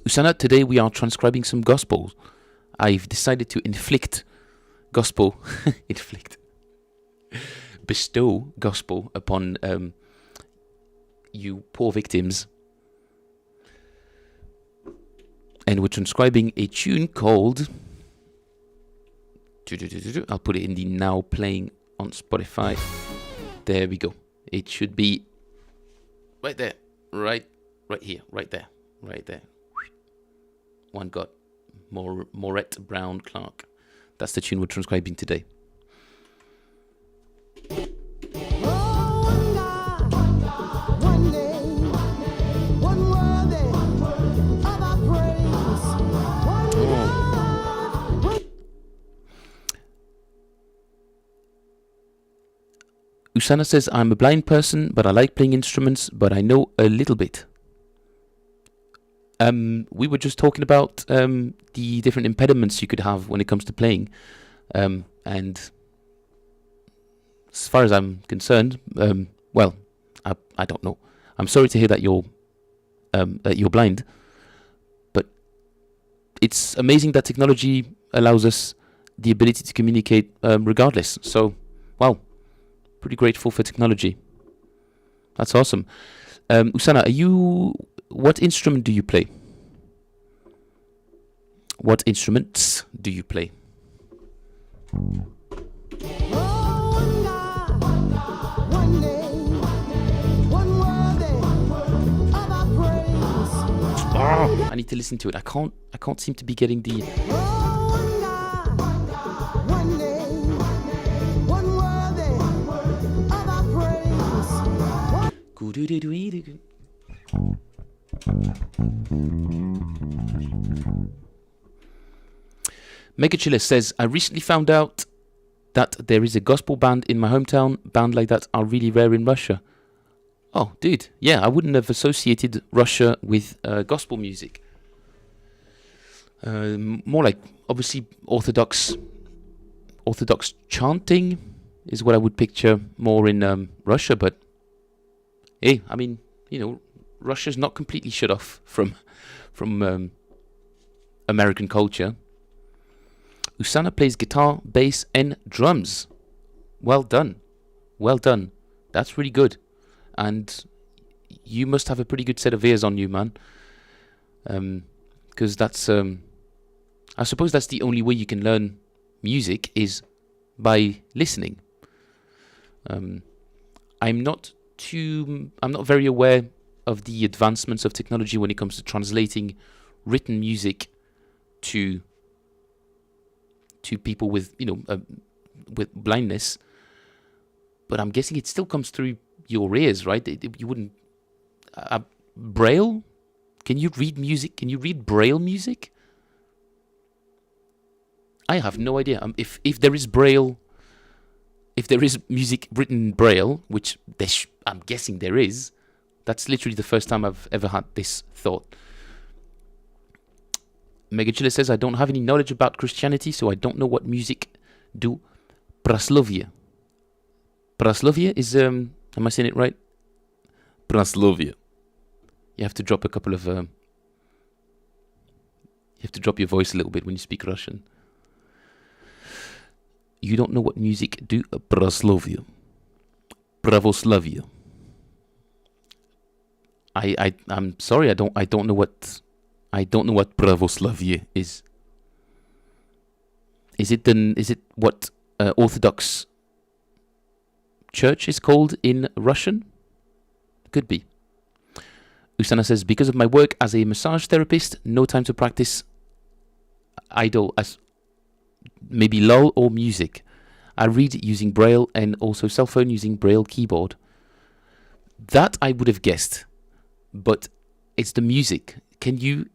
Usana, today we are transcribing some gospels. I've decided to bestow gospel upon you poor victims. And we're transcribing a tune called... I'll put it in the now playing on Spotify. There we go. It should be right there. Right here. Right there. One got Maurette Brown Clark. That's the tune we're transcribing today. Usana says, I'm a blind person, but I like playing instruments, but I know a little bit. We were just talking about the different impediments you could have when it comes to playing. And as far as I'm concerned, well, I don't know. I'm sorry to hear that you're you're blind. But it's amazing that technology allows us the ability to communicate regardless. So, wow, pretty grateful for technology. That's awesome. Usana, what instrument do you play? What instruments do you play? I need to listen to it. I can't seem to be getting the. Megachiller says, I recently found out that there is a gospel band in my hometown. Bands like that are really rare in Russia. Oh, dude, yeah, I wouldn't have associated Russia with gospel music. More like, obviously, Orthodox chanting is what I would picture more in Russia. But hey, I mean, Russia's not completely shut off from American culture. Usana plays guitar, bass, and drums. Well done. That's really good. And you must have a pretty good set of ears on you, man. Because that's, I suppose that's the only way you can learn music is by listening. I'm not very aware of the advancements of technology when it comes to translating written music to people with with blindness, but I'm guessing it still comes through your ears, right? You wouldn't Braille? Can you read music? Can you read Braille music? I have no idea. If there is Braille, if there is music written in Braille, which I'm guessing there is, that's literally the first time I've ever had this thought. Megachiller says, I don't have any knowledge about Christianity, so I don't know what music do. Praslovia. Praslovia is, am I saying it right? Praslovia. You have to drop a couple of, you have to drop your voice a little bit when you speak Russian. You don't know what music do. Praslovia. Pravoslavia. I'm sorry, I don't know what Pravoslavia is. Is it what Orthodox Church is called in Russian? Could be. Usana says, because of my work as a massage therapist, no time to practice idle as maybe lull or music. I read using Braille and also cell phone using Braille keyboard. That I would have guessed, but it's the music. Can you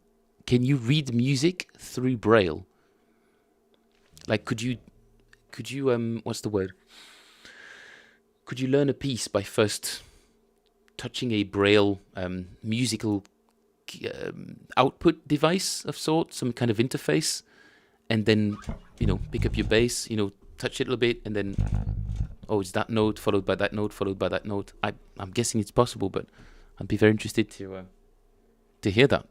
read music through Braille? Like, could you what's the word? Could you learn a piece by first touching a Braille musical output device of sorts, some kind of interface, and then pick up your bass, touch it a little bit, and then it's that note followed by that note followed by that note. I'm guessing it's possible, but I'd be very interested to hear that.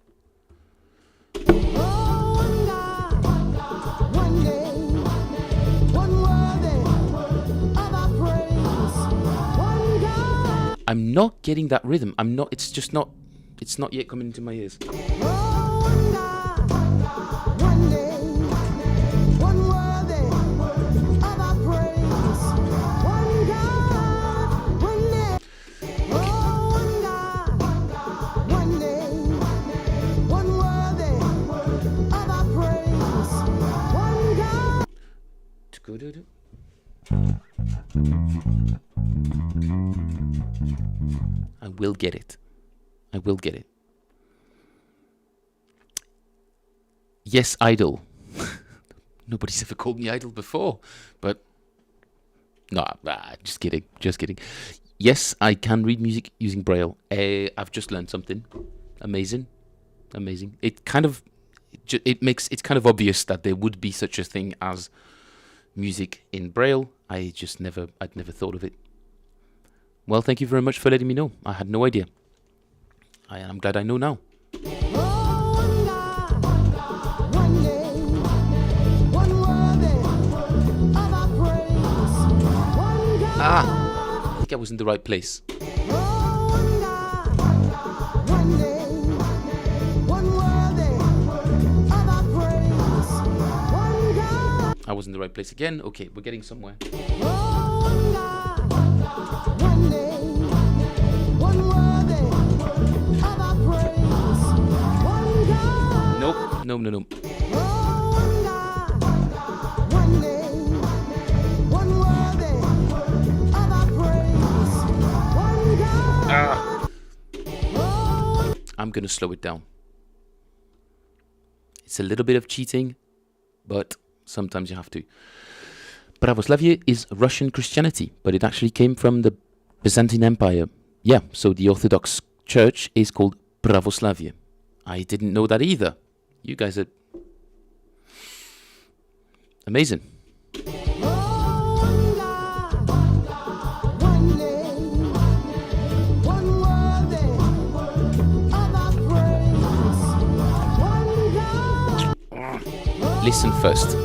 I'm not getting that rhythm. It's not yet coming into my ears. I will get it. Yes, idol. Nobody's ever called me idol before, but no, just kidding. Yes, I can read music using Braille. I've just learned something amazing. It's kind of obvious that there would be such a thing as music in Braille. I'd never thought of it. Well, thank you very much for letting me know. I had no idea. I'm glad I know now. I think I was in the right place. I was in the right place again. Okay, we're getting somewhere. Nope. No. I'm gonna slow it down. It's a little bit of cheating, but sometimes you have to. Pravoslavie is Russian Christianity, but it actually came from the Byzantine Empire. Yeah, so the Orthodox Church is called Pravoslavie. I didn't know that either. You guys are amazing. Listen first.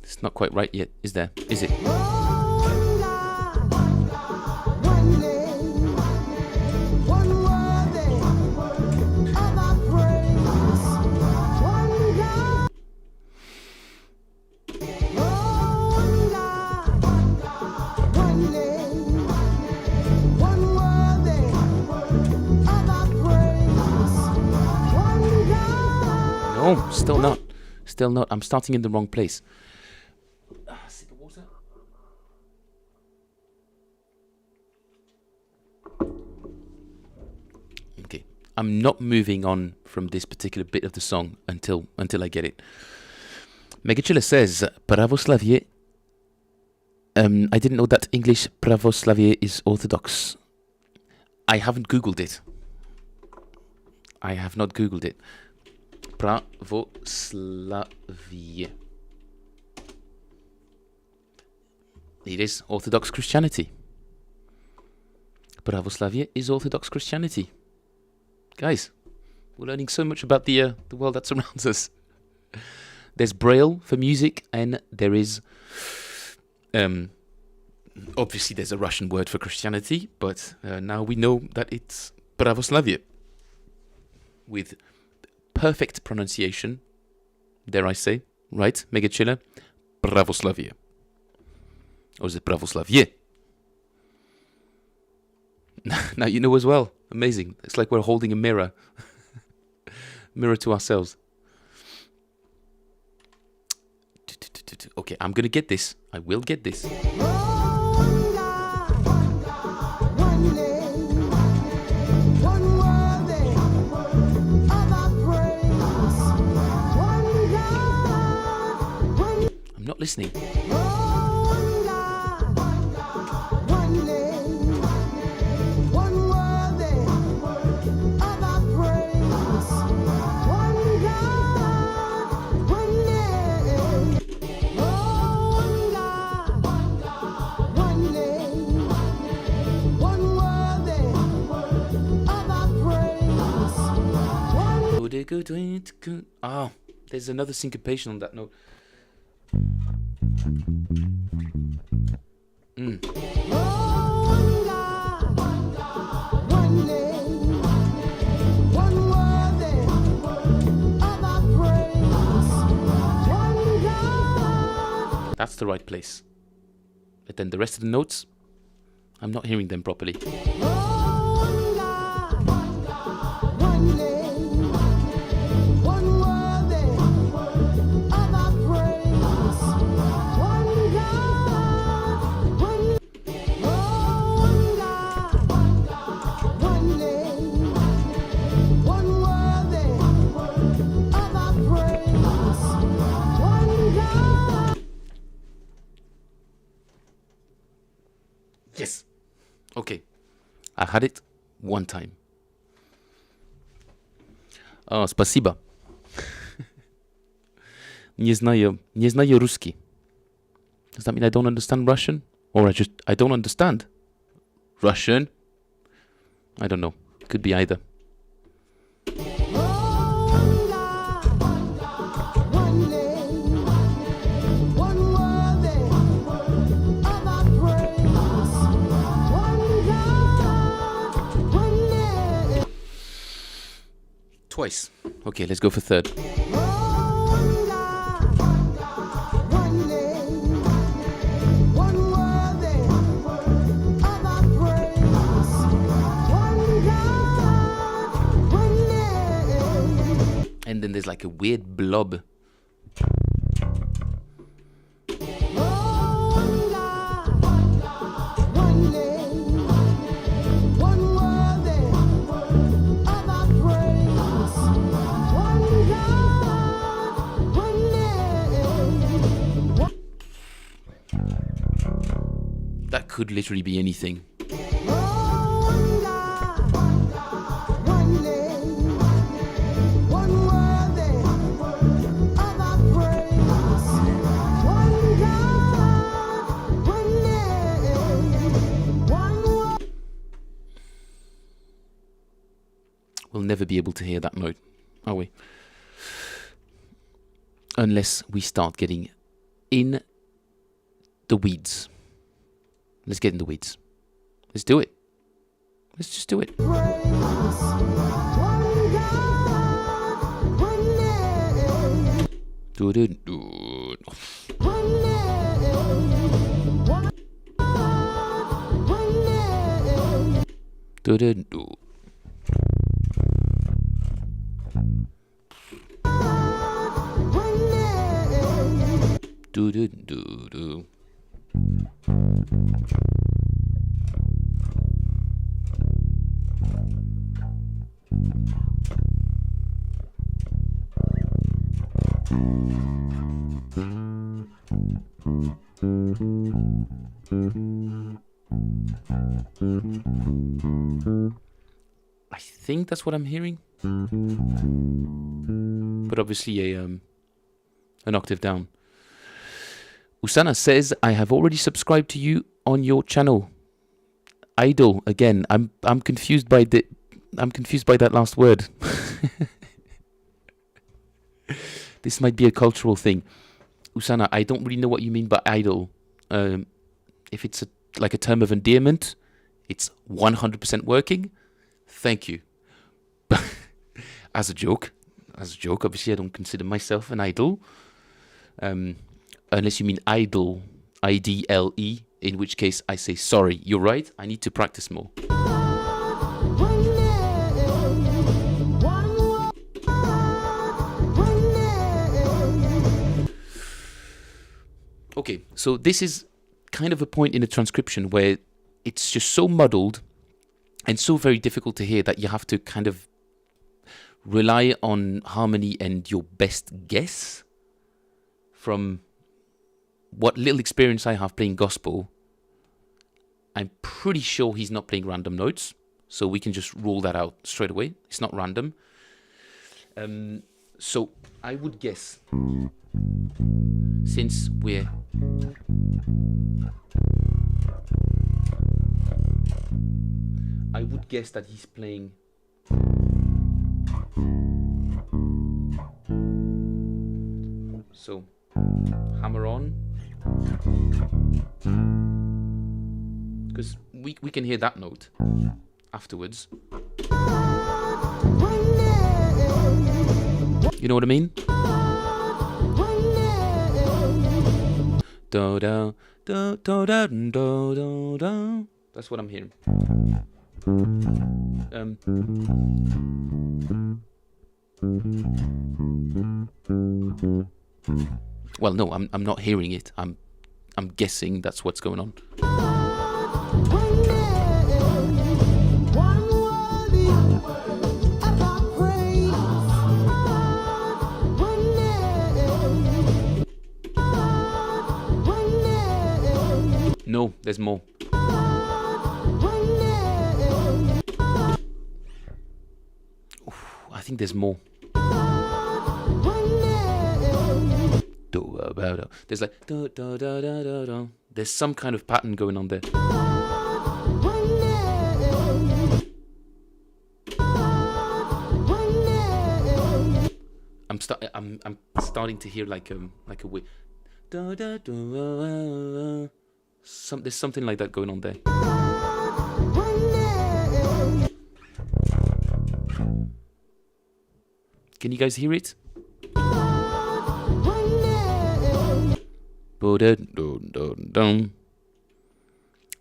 It's not quite right yet, is there? Is it? No, still not. Still not. I'm starting in the wrong place. Sip of water. Okay. I'm not moving on from this particular bit of the song until I get it. Megachilla says, Pravoslavie. I didn't know that English Pravoslavie is Orthodox. I haven't Googled it. I have not Googled it. Pravoslavie. It is Orthodox Christianity. Pravoslavie is Orthodox Christianity. Guys, we're learning so much about the world that surrounds us. There's Braille for music, and there is obviously there's a Russian word for Christianity, but now we know that it's Pravoslavie with perfect pronunciation, dare I say, right, Megachilla? Pravoslavie. Or is it Pravoslavie? Now you know as well. Amazing. It's like we're holding a mirror. Mirror to ourselves. Okay, I'm gonna get this. I will get this. I'm not listening. Ah, there's another syncopation on that note. That's the right place. But then the rest of the notes, I'm not hearing them properly. Yes. Okay. I had it one time. Oh, спасибо. Не знаю русский. Does that mean I don't understand Russian? Or I don't understand Russian? I don't know. Could be either. Twice. Okay, let's go for third. And then there's like a weird blob. That could literally be anything. We'll never be able to hear that note, are we? Unless we start getting in the weeds. Let's get in the weeds. Let's do it. Let's just do it. I think that's what I'm hearing. But obviously an octave down. Usana says, I have already subscribed to you on your channel. Idol again. I'm confused by that last word. This might be a cultural thing. Usana, I don't really know what you mean by idol. If it's like a term of endearment, it's 100% working. Thank you. But as a joke, obviously I don't consider myself an idol. Unless you mean idle, I-D-L-E, in which case I say sorry. You're right, I need to practice more. Okay, so this is kind of a point in a transcription where it's just so muddled and so very difficult to hear that you have to kind of rely on harmony and your best guess. From what little experience I have playing gospel, I'm pretty sure he's not playing random notes, so we can just rule that out straight away. It's not random. So I would guess, since we're I would guess that he's playing so hammer on, because we can hear that note afterwards. You know what I mean? Do do do do do do do do. That's what I'm hearing. Well, no, I'm not hearing it. I'm guessing that's what's going on. No, there's more. think there's more. There's like there's some kind of pattern going on there. I'm starting to hear like a way. There's something like that going on there. Can you guys hear it?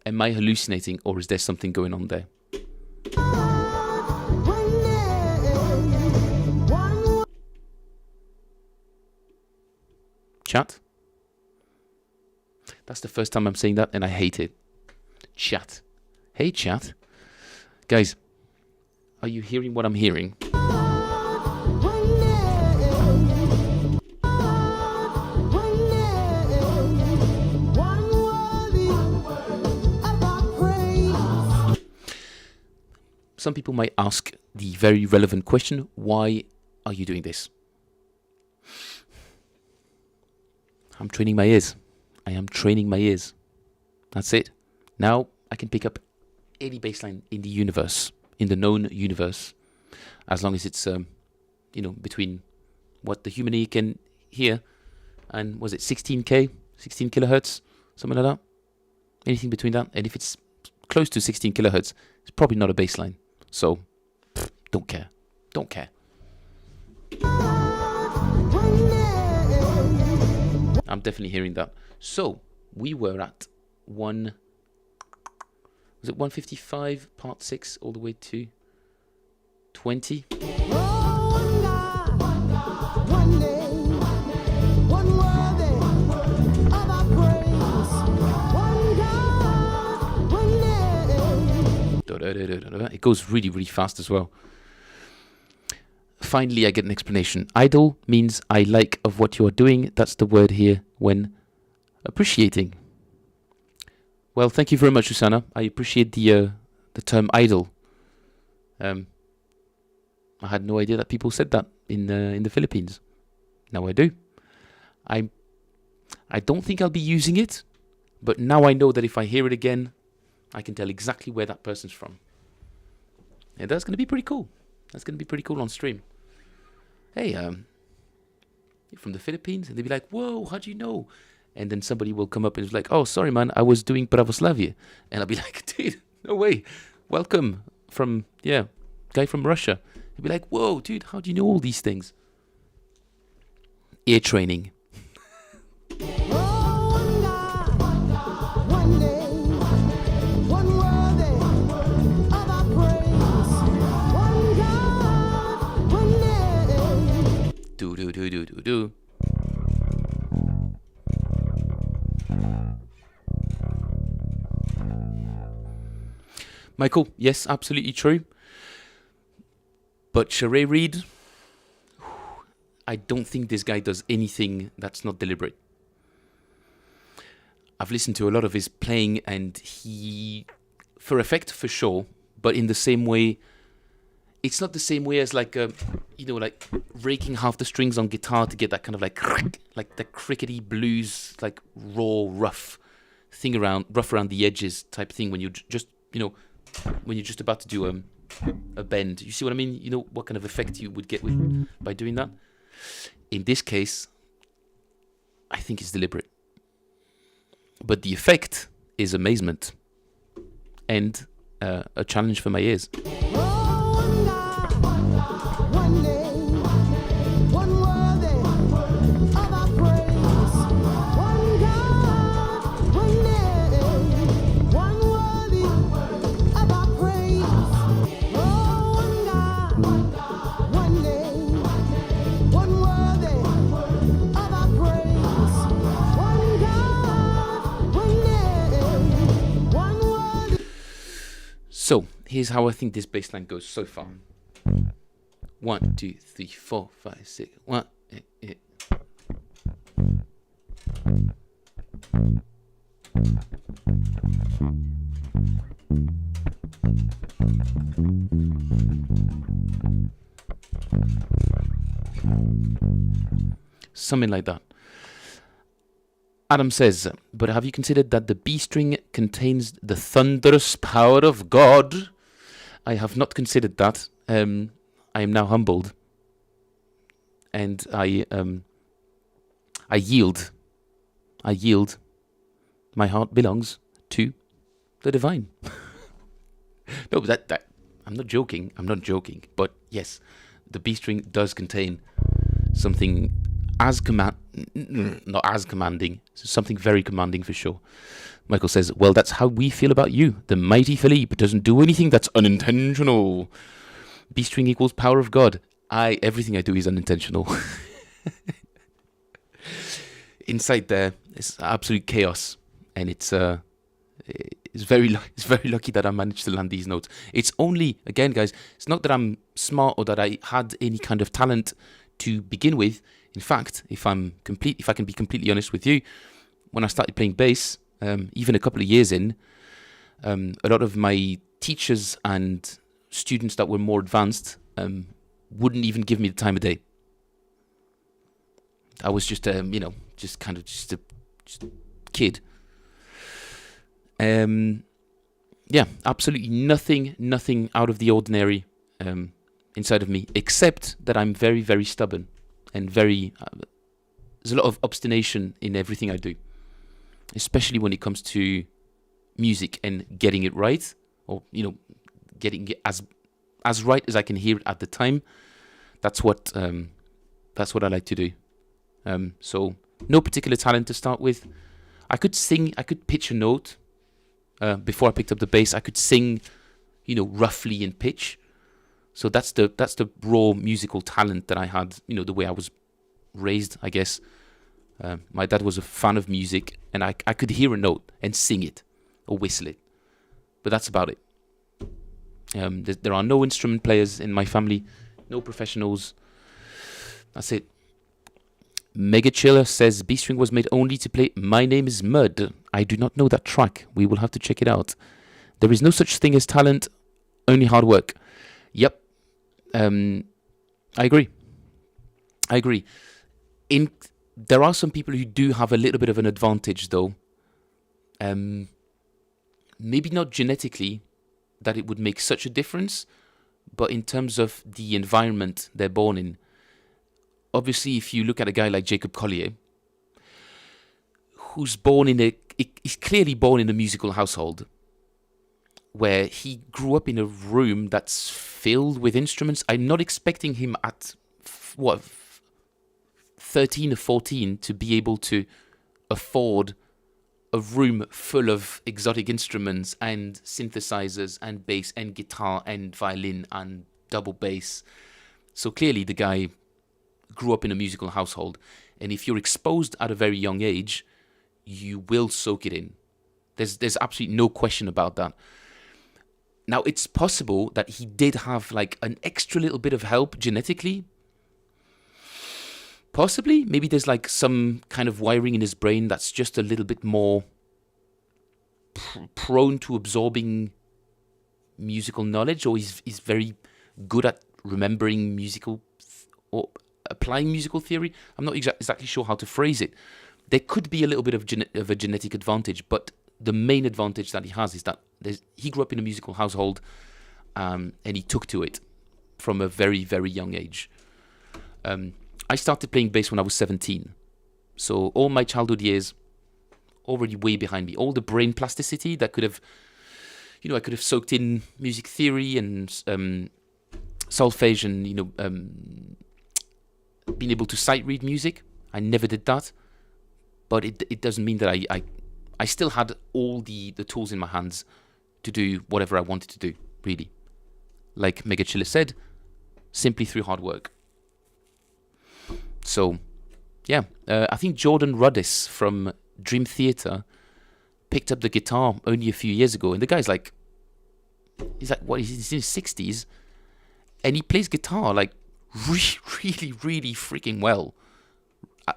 Am I hallucinating, or is there something going on there? Chat? That's the first time I'm saying that, and I hate it. Chat. Hey, chat. Guys, are you hearing what I'm hearing? Some people might ask the very relevant question, why are you doing this? I'm training my ears. I am training my ears. That's it. Now I can pick up any bassline in the universe, in the known universe, as long as it's, between what the human ear can hear and, was it 16K, 16 kilohertz, something like that? Anything between that. And if it's close to 16 kilohertz, it's probably not a bassline. So, don't care. Don't care. I'm definitely hearing that. So, we were at was it 155, part 6, all the way to 20? It goes really, really fast as well. Finally, I get an explanation. Idle means I like of what you are doing. That's the word here when appreciating. Well, thank you very much, Susanna. I appreciate the term idle. I had no idea that people said that in the Philippines. Now I do. I don't think I'll be using it, but now I know that if I hear it again, I can tell exactly where that person's from. And that's going to be pretty cool. That's going to be pretty cool on stream. Hey, you're from the Philippines? And they'll be like, whoa, how'd you know? And then somebody will come up and be like, oh, sorry, man, I was doing Pravoslavia. And I'll be like, dude, no way. Welcome from, guy from Russia. He'll be like, whoa, dude, how do you know all these things? Ear training. Do. Michael, yes, absolutely true. But Sheree Reed, I don't think this guy does anything that's not deliberate. I've listened to a lot of his playing, and he, for effect, for sure, but in the same way, it's not the same way as like raking half the strings on guitar to get that kind of like the crickety blues, like raw, rough thing rough around the edges type thing when you're just, when you're just about to do a bend. You see what I mean? You know what kind of effect you would get by doing that? In this case, I think it's deliberate. But the effect is amazement and a challenge for my ears. So, here's how I think this bass line goes so far. 1, 2, 3, 4, 5, 6. 1, 8. Something like that. Adam says, but have you considered that the B string contains the thunderous power of God? I have not considered that. I am now humbled. And I yield. I yield. My heart belongs to the divine. No, that I'm not joking. I'm not joking. But yes, the B string does contain something not as commanding, something very commanding for sure. Michael says, well, that's how we feel about you. The mighty Philippe doesn't do anything that's unintentional. B string equals power of God. Everything I do is unintentional. Inside there is absolute chaos, and it's very lucky that I managed to land these notes. It's only, again, guys, it's not that I'm smart or that I had any kind of talent to begin with. In fact, if I can be completely honest with you, when I started playing bass, even a couple of years in, a lot of my teachers and students that were more advanced wouldn't even give me the time of day. I was just a kid. Yeah, absolutely nothing out of the ordinary inside of me, except that I'm very, very stubborn and very. There's a lot of obstination in everything I do, especially when it comes to music and getting it right, or getting it as right as I can hear it at the time. That's what I like to do. So no particular talent to start with. I could sing, I could pitch a note. Before I picked up the bass, I could sing, roughly in pitch. So that's the raw musical talent that I had. The way I was raised, I guess. My dad was a fan of music, and I could hear a note and sing it or whistle it, but that's about it. There are no instrument players in my family, no professionals. That's it. Mega Chiller says B string was made only to play My Name is Mud. I do not know that track. We will have to check it out. There is no such thing as talent, only hard work. Yep. I agree. There are some people who do have a little bit of an advantage, though. Maybe not genetically that it would make such a difference, but in terms of the environment they're born in. Obviously, if you look at a guy like Jacob Collier, who's he's clearly born in a musical household, where he grew up in a room that's filled with instruments. I'm not expecting him at 13 or 14 to be able to afford a room full of exotic instruments and synthesizers and bass and guitar and violin and double bass. So clearly the guy grew up in a musical household, and if you're exposed at a very young age, you will soak it in. There's absolutely no question about that. Now, it's possible that he did have like an extra little bit of help genetically. Possibly, maybe there's like some kind of wiring in his brain that's just a little bit more prone to absorbing musical knowledge, or he's very good at remembering musical or applying musical theory. I'm not exactly sure how to phrase it. There could be a little bit of a genetic advantage, but the main advantage that he has is that he grew up in a musical household, and he took to it from a very, very young age. I started playing bass when I was 17. So all my childhood years already way behind me. All the brain plasticity that could have, I could have soaked in music theory and solfege and, being able to sight read music. I never did that. But it doesn't mean that I still had all the tools in my hands to do whatever I wanted to do, really. Like Mega Chiller said, simply through hard work. So, yeah, I think Jordan Rudess from Dream Theater picked up the guitar only a few years ago, and the guy's like, he's in his 60s, and he plays guitar like really, really freaking well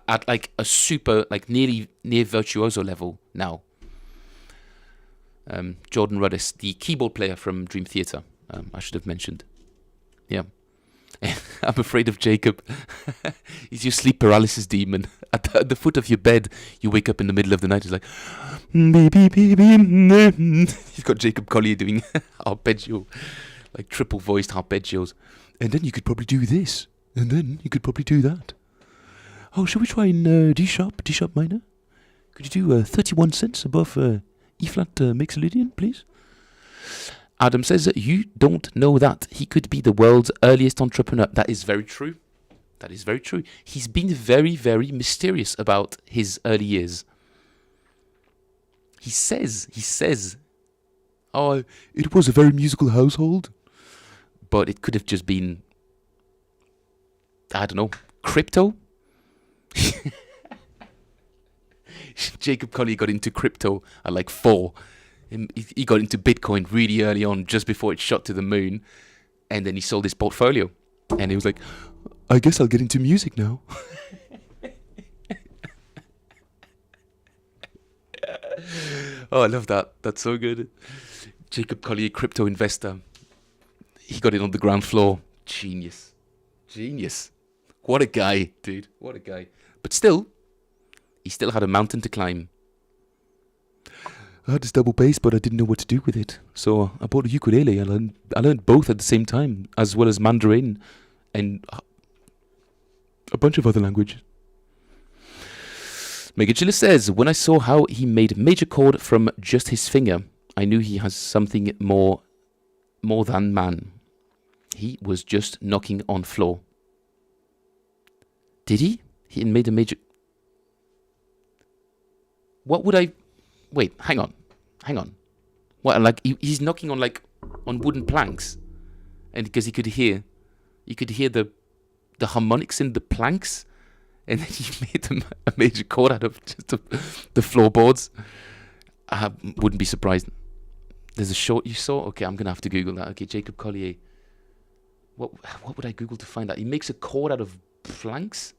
at like a super, like near virtuoso level now. Jordan Rudess, the keyboard player from Dream Theater, I should have mentioned. Yeah. I'm afraid of Jacob. He's your sleep paralysis demon. At the foot of your bed, you wake up in the middle of the night. It's like, beep, beep, beep, beep. He's got Jacob Collier doing arpeggio, like triple voiced arpeggios. And then you could probably do this. And then you could probably do that. Oh, shall we try in D sharp minor? Could you do 31 cents above E flat Mixolydian, please? Adam says that you don't know that. He could be the world's earliest entrepreneur. That is very true. That is very true. He's been very, very mysterious about his early years. He says, oh, it was a very musical household. But it could have just been, I don't know, crypto? Jacob Collier got into crypto at like 4. He got into Bitcoin really early on, just before it shot to the moon. And then he sold his portfolio. And he was like, I guess I'll get into music now. Oh, I love that. That's so good. Jacob Collier, crypto investor. He got it on the ground floor. Genius. What a guy, dude. What a guy. But still, he still had a mountain to climb. I had this double bass, but I didn't know what to do with it. So I bought a ukulele. I learned both at the same time, as well as Mandarin and a bunch of other languages. Megachilla says, when I saw how he made major chord from just his finger, I knew he has something more than man. He was just knocking on floor. Did he? He made a major... What would I... Wait, hang on. What, like, he's knocking on, like, on wooden planks? And because you could hear the harmonics in the planks? And then he made a major chord out of just the floorboards? I wouldn't be surprised. There's a short you saw? Okay, I'm going to have to Google that. Okay, Jacob Collier. What would I Google to find that? He makes a chord out of planks?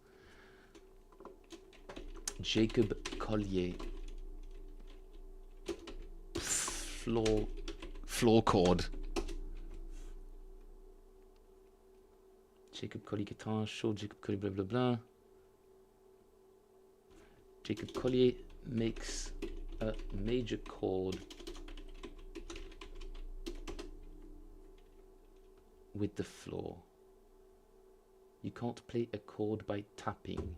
Jacob Collier. Floor chord. Jacob Collier guitar show. Jacob Collier blah blah blah. Jacob Collier makes a major chord with the floor. You can't play a chord by tapping.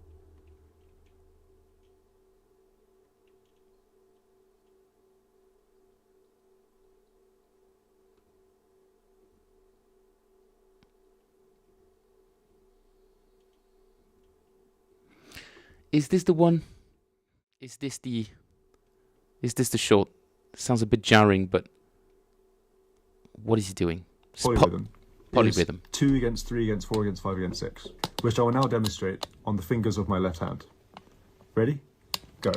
Is this the one? Is this the short? Sounds a bit jarring, but what is he doing? Polyrhythm. Polyrhythm. 2 against 3 against 4 against 5 against 6, which I will now demonstrate on the fingers of my left hand. Ready? Go.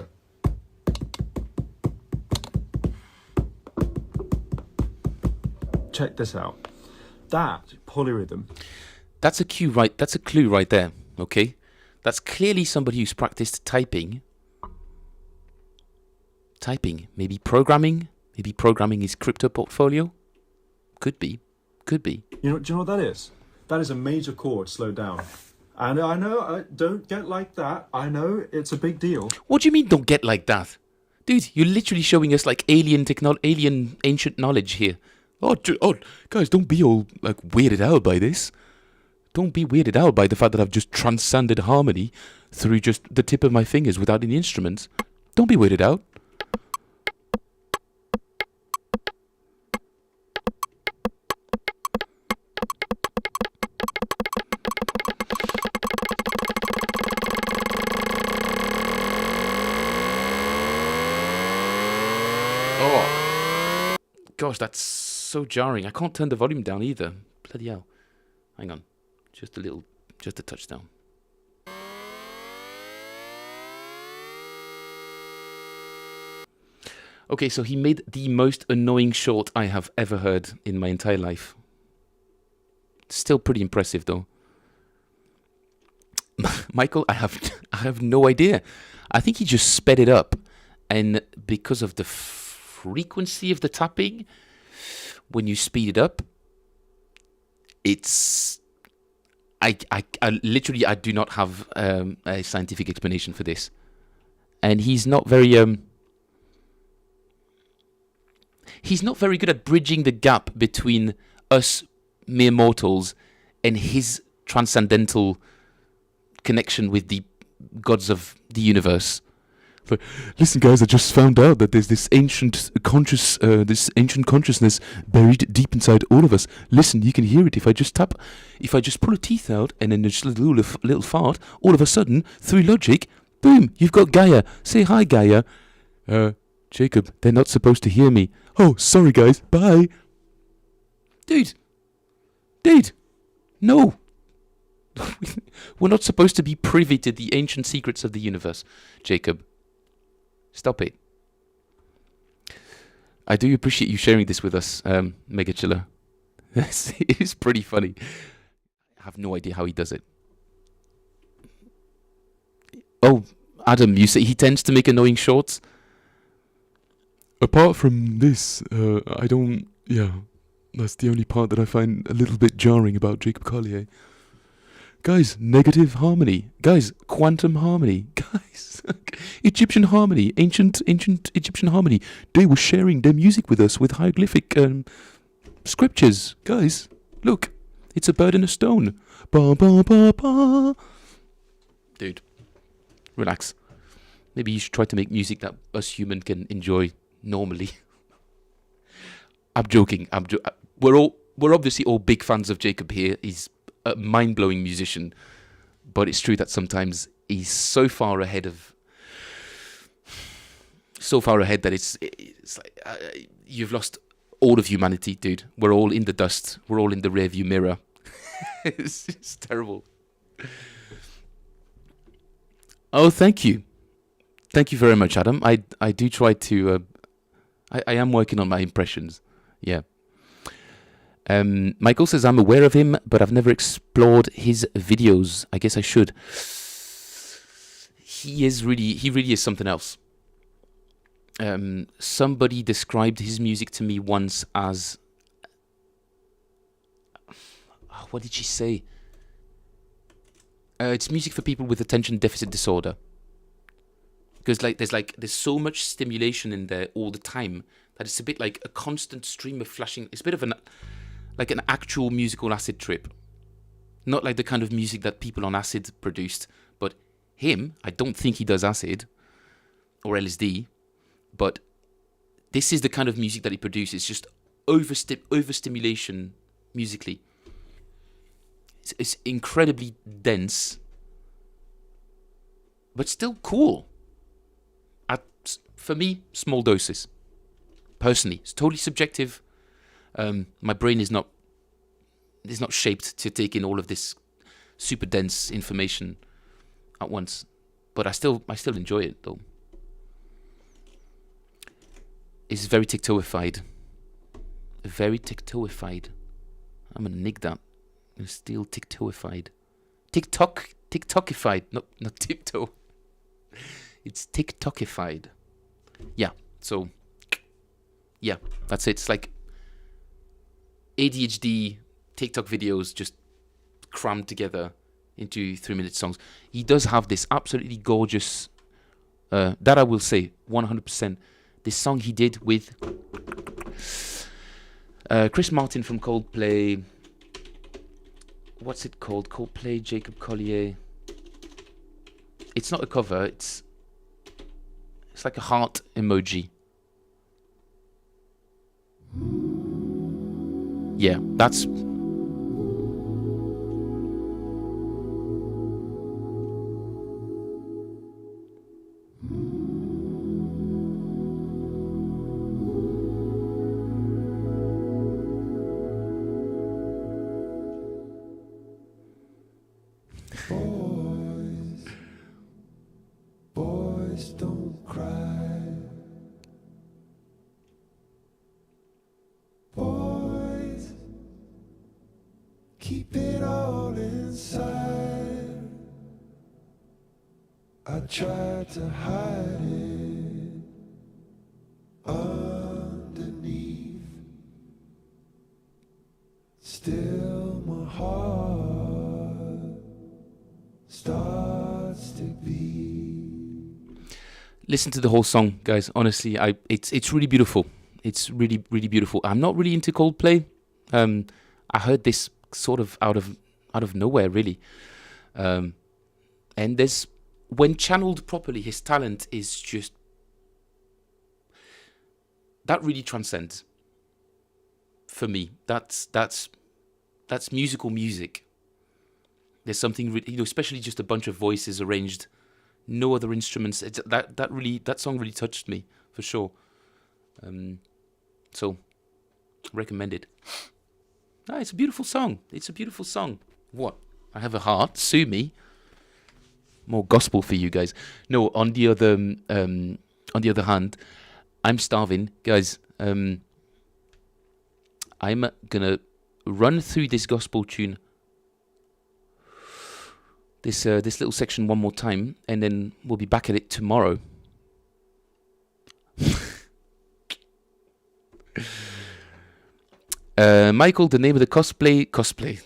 Check this out. That polyrhythm. That's a cue, right? That's a clue right there. Okay, that's clearly somebody who's practiced typing. Maybe programming. Maybe programming his crypto portfolio. Could be. Do you know what that is? That is a major chord slowed down. And I know, I don't get like that. I know it's a big deal. What do you mean don't get like that? Dude, you're literally showing us like alien ancient knowledge here. Oh, guys, don't be all like weirded out by this. Don't be weirded out by the fact that I've just transcended harmony through just the tip of my fingers without any instruments. Don't be weirded out. Oh, gosh, that's so jarring. I can't turn the volume down either. Bloody hell. Hang on. Just a touchdown. Okay, so he made the most annoying short I have ever heard in my entire life. Still pretty impressive though. Michael, I have no idea. I think he just sped it up, and because of the frequency of the tapping, when you speed it up, it's I literally I do not have a scientific explanation for this, and he's not very good at bridging the gap between us mere mortals and his transcendental connection with the gods of the universe. But listen, guys, I just found out that there's this ancient consciousness buried deep inside all of us. Listen, you can hear it if I just pull a teeth out and then just a little fart. All of a sudden, through logic, boom, you've got Gaia. Say hi, Gaia. Jacob, they're not supposed to hear me. Oh, sorry, guys. Bye. Dude, no. We're not supposed to be privy to the ancient secrets of the universe, Jacob. Stop it. I do appreciate you sharing this with us, Mega Chiller. It is pretty funny. I have no idea how he does it. Oh, Adam, you say he tends to make annoying shorts? Apart from this, I don't... Yeah, that's the only part that I find a little bit jarring about Jacob Collier. Guys, negative harmony. Guys, quantum harmony. Guys, Egyptian harmony. Ancient Egyptian harmony. They were sharing their music with us with hieroglyphic scriptures. Guys, look. It's a bird and a stone. Ba ba ba ba. Dude, relax. Maybe you should try to make music that us human can enjoy normally. I'm joking. We're obviously all big fans of Jacob here. He's a mind-blowing musician, but it's true that sometimes he's so far ahead that it's like you've lost all of humanity, dude. We're all in the dust. We're all in the rearview mirror. It's terrible. Oh, thank you very much, Adam. I do try to. I am working on my impressions. Yeah. Michael says, I'm aware of him, but I've never explored his videos. I guess I should. He really is something else. Somebody described his music to me once as... what did she say? It's music for people with attention deficit disorder. Because there's so much stimulation in there all the time that it's a bit like a constant stream of flashing. It's a bit of an actual musical acid trip. Not like the kind of music that people on acid produced. But him, I don't think he does acid or LSD. But this is the kind of music that he produces. Just overstimulation musically. It's incredibly dense. But still cool. For me, small doses. Personally, it's totally subjective. My brain is not shaped to take in all of this super dense information at once, but I still enjoy it though. It's very TikTokified. Very TikTokified. I'm gonna nick that. I'm gonna steal TikTokified. TikTokified. No, not tiptoe. It's TikTokified. Yeah. So. Yeah, that's it. It's like ADHD TikTok videos just crammed together into 3-minute songs. He does have this absolutely gorgeous, that I will say, 100%, this song he did with Chris Martin from Coldplay. What's it called? Coldplay, Jacob Collier. It's not a cover, it's like a heart emoji. Yeah, that's... Boys don't cry. Boys keep it all inside. I tried to hide it underneath. Still my heart listen to the whole song, guys. Honestly, it's really beautiful. It's really, really beautiful. I'm not really into Coldplay. I heard this sort of out of nowhere, really. And there's, when channeled properly, his talent is just, that really transcends. For me, that's musical music. There's something, especially just a bunch of voices arranged, no other instruments. That song really touched me for sure. So, recommended. It's a beautiful song. It's a beautiful song. What? I have a heart. Sue me. More gospel for you guys. No, on the other hand, I'm starving, guys. I'm gonna run through this gospel tune, this little section one more time, and then we'll be back at it tomorrow. Michael, the name of the cosplay.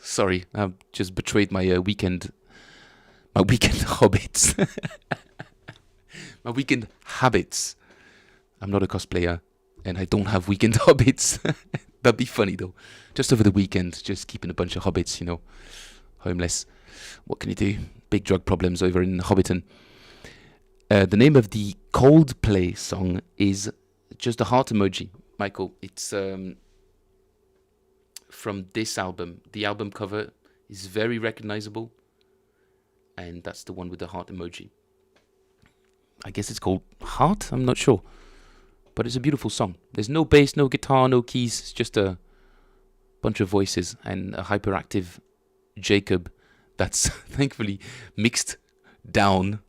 Sorry, I've just betrayed my weekend hobbits. My weekend habits. I'm not a cosplayer, and I don't have weekend hobbits. That'd be funny though. Just over the weekend, just keeping a bunch of hobbits, homeless. What can you do? Big drug problems over in Hobbiton. The name of the Coldplay song is just a heart emoji, Michael. It's from this album. The album cover is very recognizable, and that's the one with the heart emoji. I guess it's called Heart? I'm not sure. But it's a beautiful song. There's no bass, no guitar, no keys. It's just a bunch of voices and a hyperactive Jacob that's thankfully mixed down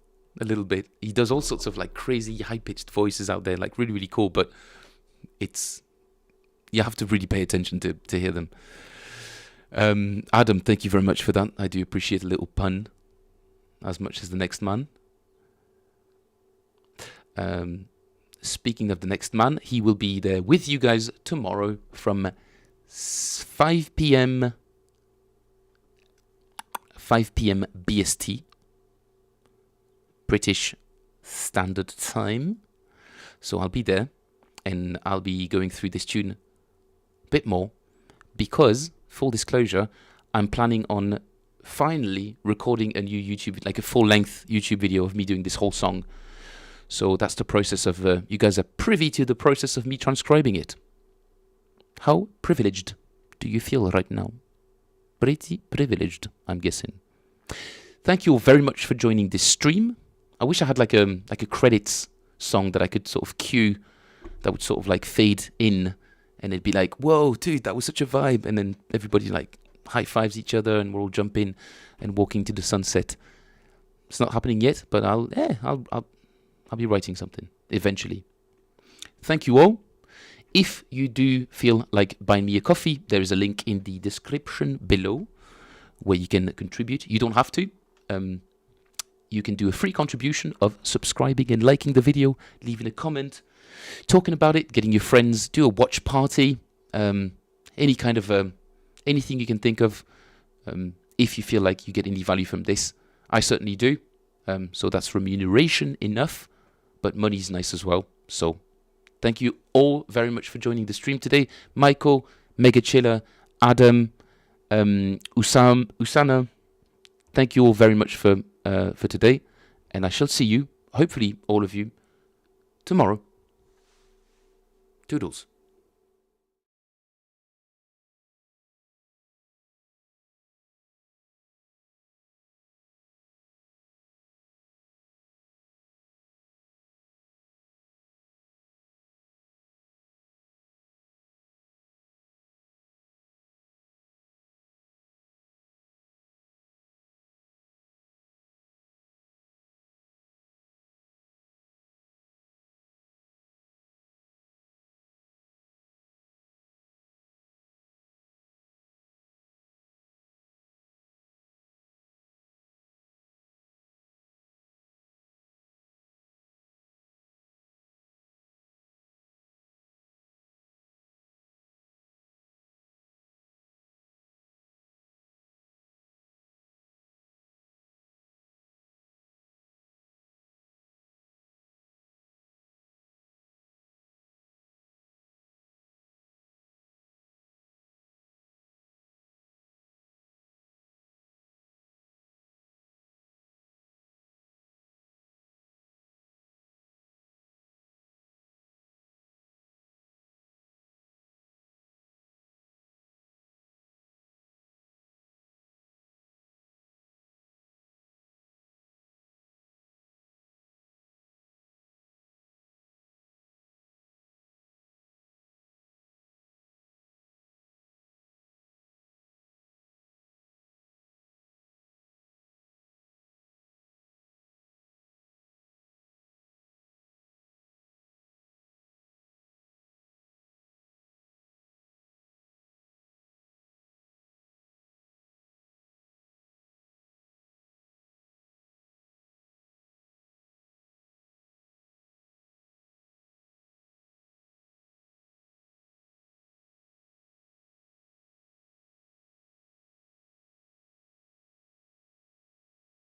a little bit. He does all sorts of like crazy high-pitched voices out there, like really, really cool, but you have to really pay attention to hear them. Adam, thank you very much for that. I do appreciate a little pun as much as the next man. Speaking of the next man, he will be there with you guys tomorrow from 5 p.m. BST, British Standard Time. So I'll be there, and I'll be going through this tune a bit more, because, full disclosure, I'm planning on finally recording a new YouTube, like a full-length YouTube video of me doing this whole song. So that's the process of, you guys are privy to the process of me transcribing it. How privileged do you feel right now? Pretty privileged, I'm guessing. Thank you all very much for joining this stream. I wish I had like a credits song that I could sort of cue, that would sort of like fade in, and it'd be like, whoa, dude, that was such a vibe. And then everybody like high fives each other, and we're all jumping and walking to the sunset. It's not happening yet, but I'll be writing something eventually. Thank you all. If you do feel like buying me a coffee, there is a link in the description below where you can contribute. You don't have to. You can do a free contribution of subscribing and liking the video, leaving a comment, talking about it, getting your friends, do a watch party, any kind of anything you can think of. If you feel like you get any value from this, I certainly do. So that's remuneration enough, but money's nice as well. So thank you all very much for joining the stream today. Michael, Mega Chiller, Adam, Usana, thank you all very much for today, and I shall see you, hopefully all of you, tomorrow. Toodles.